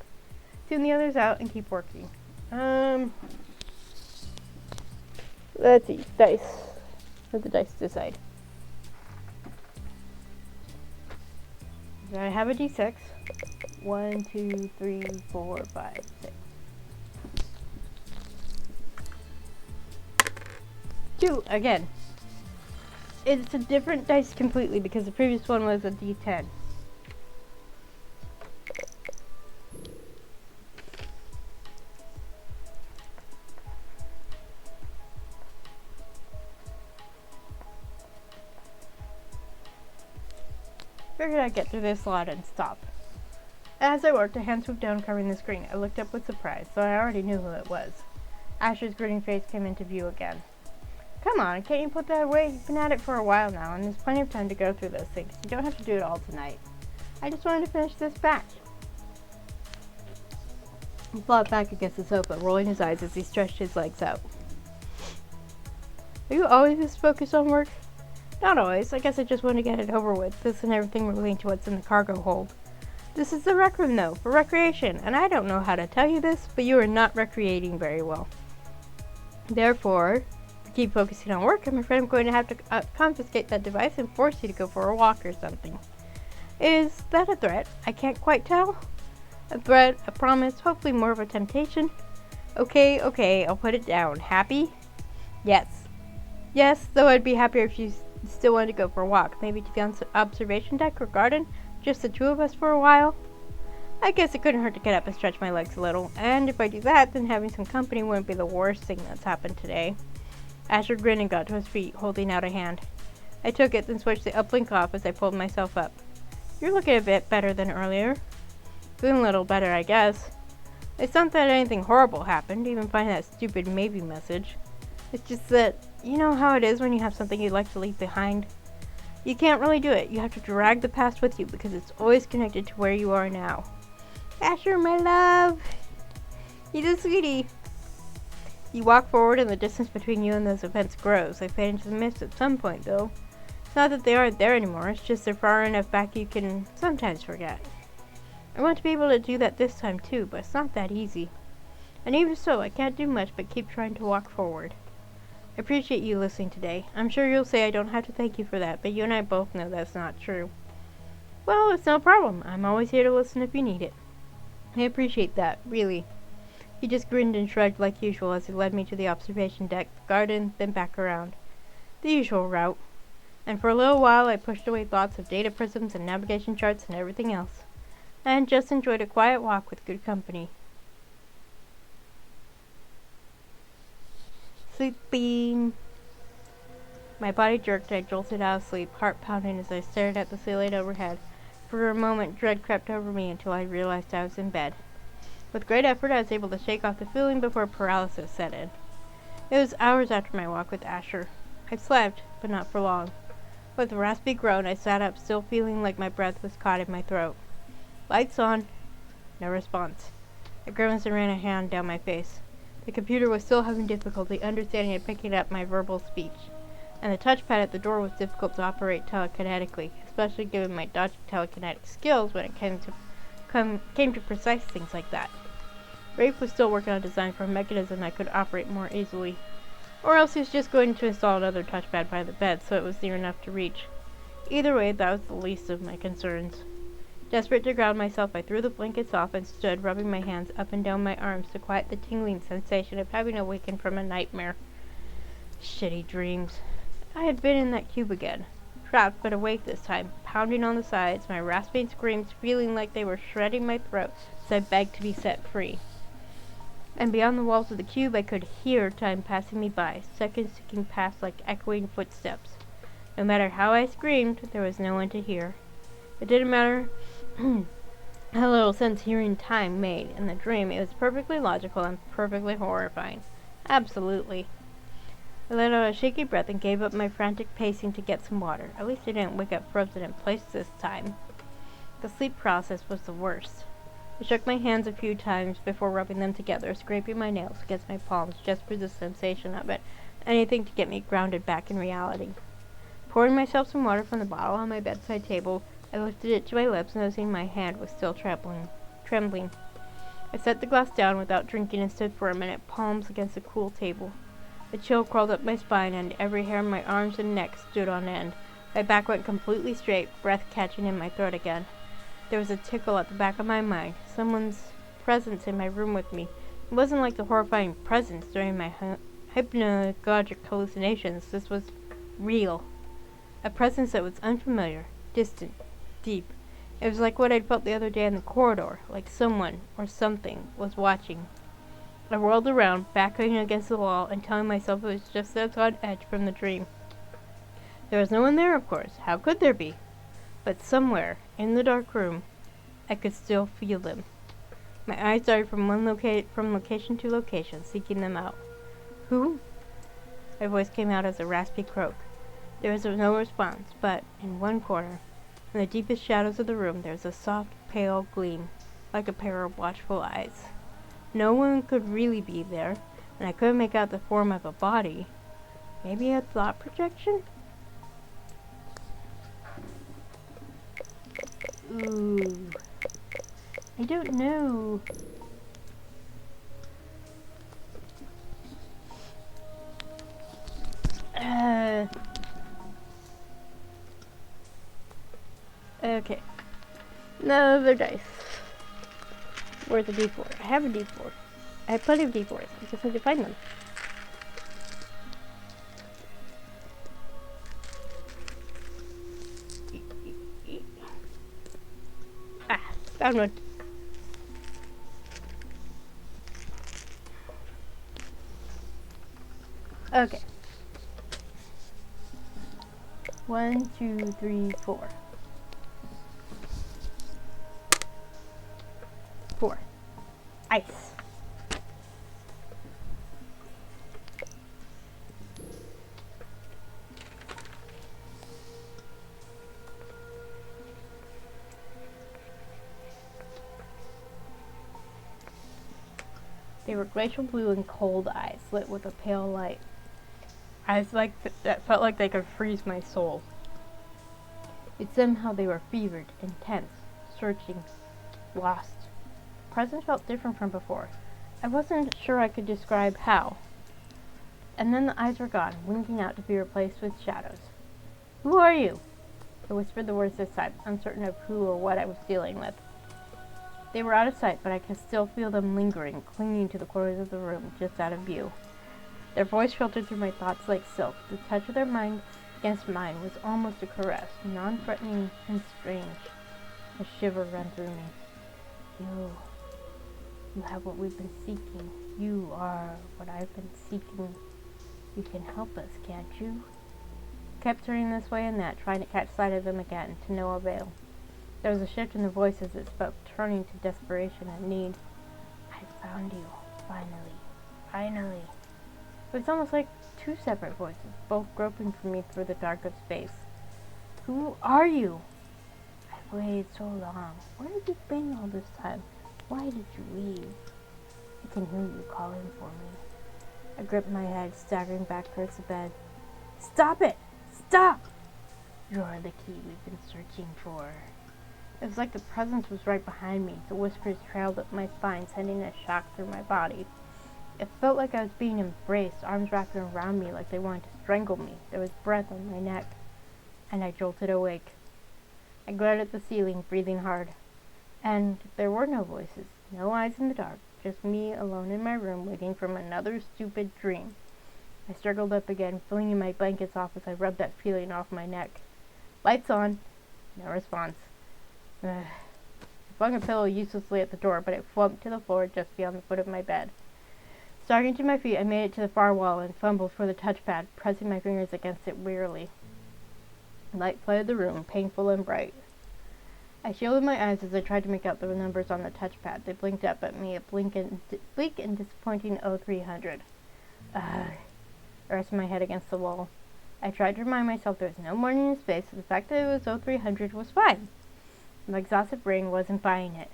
Tune the others out and keep working. Let's see, dice. Let the dice decide. I have a d6. 1, 2, 3, 4, 5, 6. 2 again. It's a different dice completely because the previous one was a d10. Figured I'd get through this lot and stop. As I worked, a hand swooped down covering the screen. I looked up with surprise, so I already knew who it was. Asher's grinning face came into view again. Come on, can't you put that away? You've been at it for a while now, and there's plenty of time to go through those things. You don't have to do it all tonight. I just wanted to finish this batch. He flopped back against the sofa, rolling his eyes as he stretched his legs out. Are you always this focused on work? Not always. I guess I just want to get it over with. This and everything relating to what's in the cargo hold. This is the rec room, though, for recreation, and I don't know how to tell you this, but you are not recreating very well. Therefore, keep focusing on work, I'm afraid I'm going to have to confiscate that device and force you to go for a walk or something. Is that a threat? I can't quite tell. A threat, a promise, hopefully more of a temptation. Okay, I'll put it down. Happy? Yes. Yes, though I'd be happier if you still wanted to go for a walk. Maybe to the observation deck or garden. Just the two of us for a while. I guess it couldn't hurt to get up and stretch my legs a little. And if I do that, then having some company wouldn't be the worst thing that's happened today. Asher grinned and got to his feet, holding out a hand. I took it, then switched the uplink off as I pulled myself up. You're looking a bit better than earlier. Feeling a little better, I guess. It's not that anything horrible happened, even finding that stupid maybe message. It's just that, you know how it is when you have something you'd like to leave behind? You can't really do it. You have to drag the past with you because it's always connected to where you are now. Asher, my love! He's a sweetie. You walk forward and the distance between you and those events grows. They fade into the mist at some point, though. It's not that they aren't there anymore, it's just they're far enough back you can sometimes forget. I want to be able to do that this time too, but it's not that easy. And even so, I can't do much but keep trying to walk forward. I appreciate you listening today. I'm sure you'll say I don't have to thank you for that, but you and I both know that's not true. Well, it's no problem. I'm always here to listen if you need it. I appreciate that, really. He just grinned and shrugged like usual as he led me to the observation deck, the garden, then back around. The usual route. And for a little while I pushed away thoughts of data prisms and navigation charts and everything else, and just enjoyed a quiet walk with good company. Sleeping. My body jerked and I jolted out of sleep, heart pounding as I stared at the ceiling overhead. For a moment dread crept over me until I realized I was in bed. With great effort I was able to shake off the feeling before paralysis set in. It was hours after my walk with Asher. I slept, but not for long. With a raspy groan, I sat up, still feeling like my breath was caught in my throat. Lights on. No response. I grimaced and ran a hand down my face. The computer was still having difficulty understanding and picking up my verbal speech, and the touchpad at the door was difficult to operate telekinetically, especially given my dodgy telekinetic skills when it came to precise things like that. Rafe was still working on design for a mechanism I could operate more easily. Or else he was just going to install another touchpad by the bed so it was near enough to reach. Either way, that was the least of my concerns. Desperate to ground myself, I threw the blankets off and stood, rubbing my hands up and down my arms to quiet the tingling sensation of having awakened from a nightmare. Shitty dreams. I had been in that cube again. Trapped but awake this time, pounding on the sides, my rasping screams feeling like they were shredding my throat as I begged to be set free. And beyond the walls of the cube I could hear time passing me by, seconds ticking past like echoing footsteps. No matter how I screamed, there was no one to hear. It didn't matter how little sense hearing time made in the dream. It was perfectly logical and perfectly horrifying. Absolutely. I let out a shaky breath and gave up my frantic pacing to get some water. At least I didn't wake up frozen in place this time. The sleep process was the worst. I shook my hands a few times before rubbing them together, scraping my nails against my palms just for the sensation of it. Anything to get me grounded back in reality. Pouring myself some water from the bottle on my bedside table, I lifted it to my lips, noticing my hand was still trembling. I set the glass down without drinking and stood for a minute, palms against the cool table. A chill crawled up my spine, and every hair in my arms and neck stood on end. My back went completely straight, breath catching in my throat again. There was a tickle at the back of my mind, someone's presence in my room with me. It wasn't like the horrifying presence during my hypnagogic hallucinations. This was real. A presence that was unfamiliar, distant, deep. It was like what I'd felt the other day in the corridor, like someone, or something, was watching. I whirled around, backing against the wall, and telling myself it was just as on edge from the dream. There was no one there, of course. How could there be? But somewhere, in the dark room, I could still feel them. My eyes darted from location to location, seeking them out. Who? My voice came out as a raspy croak. There was no response, but in one corner, in the deepest shadows of the room, there was a soft, pale gleam, like a pair of watchful eyes. No one could really be there, and I couldn't make out the form of a body. Maybe a thought projection? Ooh. I don't know. Okay. Another dice. Where's the D4? I have a D4. I have plenty of D4s. I just need to find them. Found one. Okay. 1, 2, 3, 4. 4. Ice. They were glacial blue and cold eyes, lit with a pale light. Eyes like that felt like they could freeze my soul. Yet somehow they were fevered, intense, searching, lost. The present felt different from before. I wasn't sure I could describe how. And then the eyes were gone, winking out to be replaced with shadows. Who are you? I whispered the words this time, uncertain of who or what I was dealing with. They were out of sight, but I could still feel them lingering, clinging to the corners of the room, just out of view. Their voice filtered through my thoughts like silk. The touch of their mind against mine was almost a caress, non-threatening and strange. A shiver ran through me. You have what we've been seeking. You are what I've been seeking. You can help us, can't you? I kept turning this way and that, trying to catch sight of them again, to no avail. There was a shift in the voice as it spoke, turning to desperation and need. I found you, finally. Finally. It was almost like two separate voices, both groping for me through the dark of space. Who are you? I've waited so long. Where have you been all this time? Why did you leave? I can hear you calling for me. I gripped my head, staggering back towards the bed. Stop it! Stop! You're the key we've been searching for. It was like the presence was right behind me. The whispers trailed up my spine, sending a shock through my body. It felt like I was being embraced, arms wrapped around me like they wanted to strangle me. There was breath on my neck, and I jolted awake. I glared at the ceiling, breathing hard. And there were no voices, no eyes in the dark, just me alone in my room waiting for another stupid dream. I struggled up again, flinging my blankets off as I rubbed that feeling off my neck. Lights on. No response. I flung a pillow uselessly at the door, but it flumped to the floor just beyond the foot of my bed. Starting to my feet, I made it to the far wall and fumbled for the touchpad, pressing my fingers against it wearily. Light flooded the room, painful and bright. I shielded my eyes as I tried to make out the numbers on the touchpad. They blinked up at me, a bleak and disappointing 0300. I rested my head against the wall. I tried to remind myself there was no morning in space, so the fact that it was 0300 was fine. My exhausted brain wasn't buying it.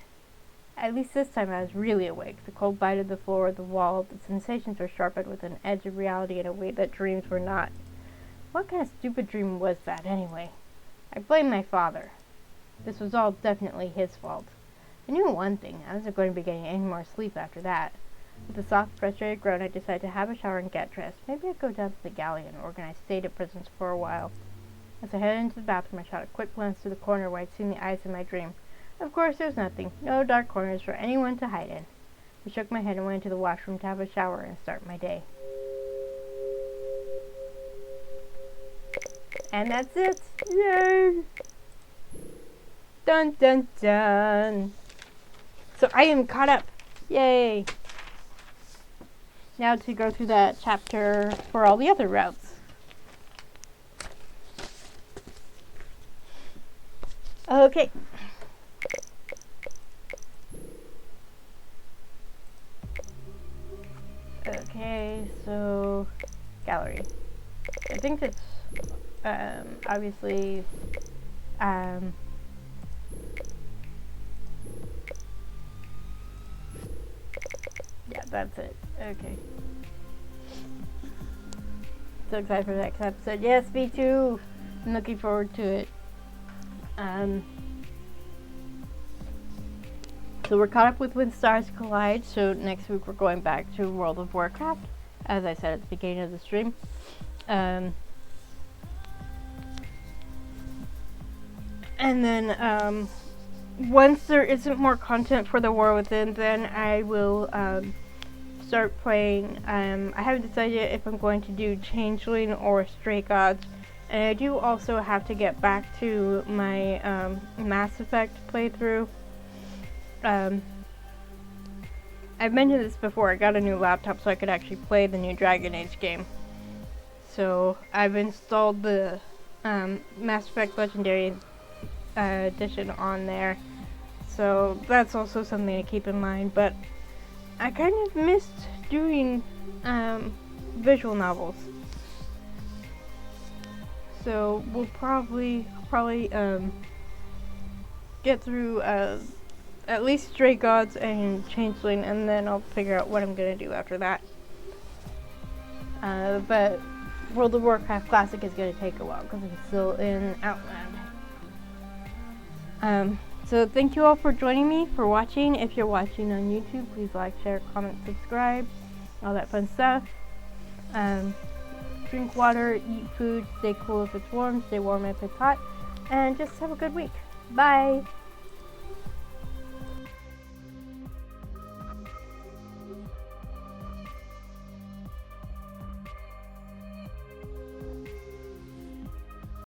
At least this time I was really awake. The cold bite of the floor, the wall, the sensations were sharpened with an edge of reality in a way that dreams were not. What kind of stupid dream was that, anyway? I blamed my father. This was all definitely his fault. I knew one thing. I wasn't going to be getting any more sleep after that. With a soft, frustrated groan, I decided to have a shower and get dressed. Maybe I'd go down to the galley and organize state of prisons for a while. As I headed into the bathroom, I shot a quick glance through the corner where I'd seen the eyes in my dream. Of course, there was nothing. No dark corners for anyone to hide in. I shook my head and went into the washroom to have a shower and start my day. And that's it! Yay! Dun dun dun! So I am caught up! Yay! Now to go through that chapter for all the other routes. Okay. Okay, so gallery. I think it's obviously yeah, that's it. Okay. So excited for the next episode. Yes, me too. I'm looking forward to it. So we're caught up with When Stars Collide, so next week we're going back to World of Warcraft, as I said at the beginning of the stream. And then once there isn't more content for the War Within, then I will start playing. I haven't decided yet if I'm going to do Changeling or Stray Gods, and I do also have to get back to my Mass Effect playthrough. I've mentioned this before, I got a new laptop so I could actually play the new Dragon Age game. So I've installed the Mass Effect Legendary Edition on there. So that's also something to keep in mind, but I kind of missed doing visual novels. So we'll probably get through at least Stray Gods and Changeling, and then I'll figure out what I'm gonna do after that. But World of Warcraft Classic is gonna take a while because I'm still in Outland. So thank you all for joining me, for watching. If you're watching on YouTube, please like, share, comment, subscribe, all that fun stuff. Drink water, eat food, stay cool if it's warm, stay warm if it's hot, and just have a good week. Bye!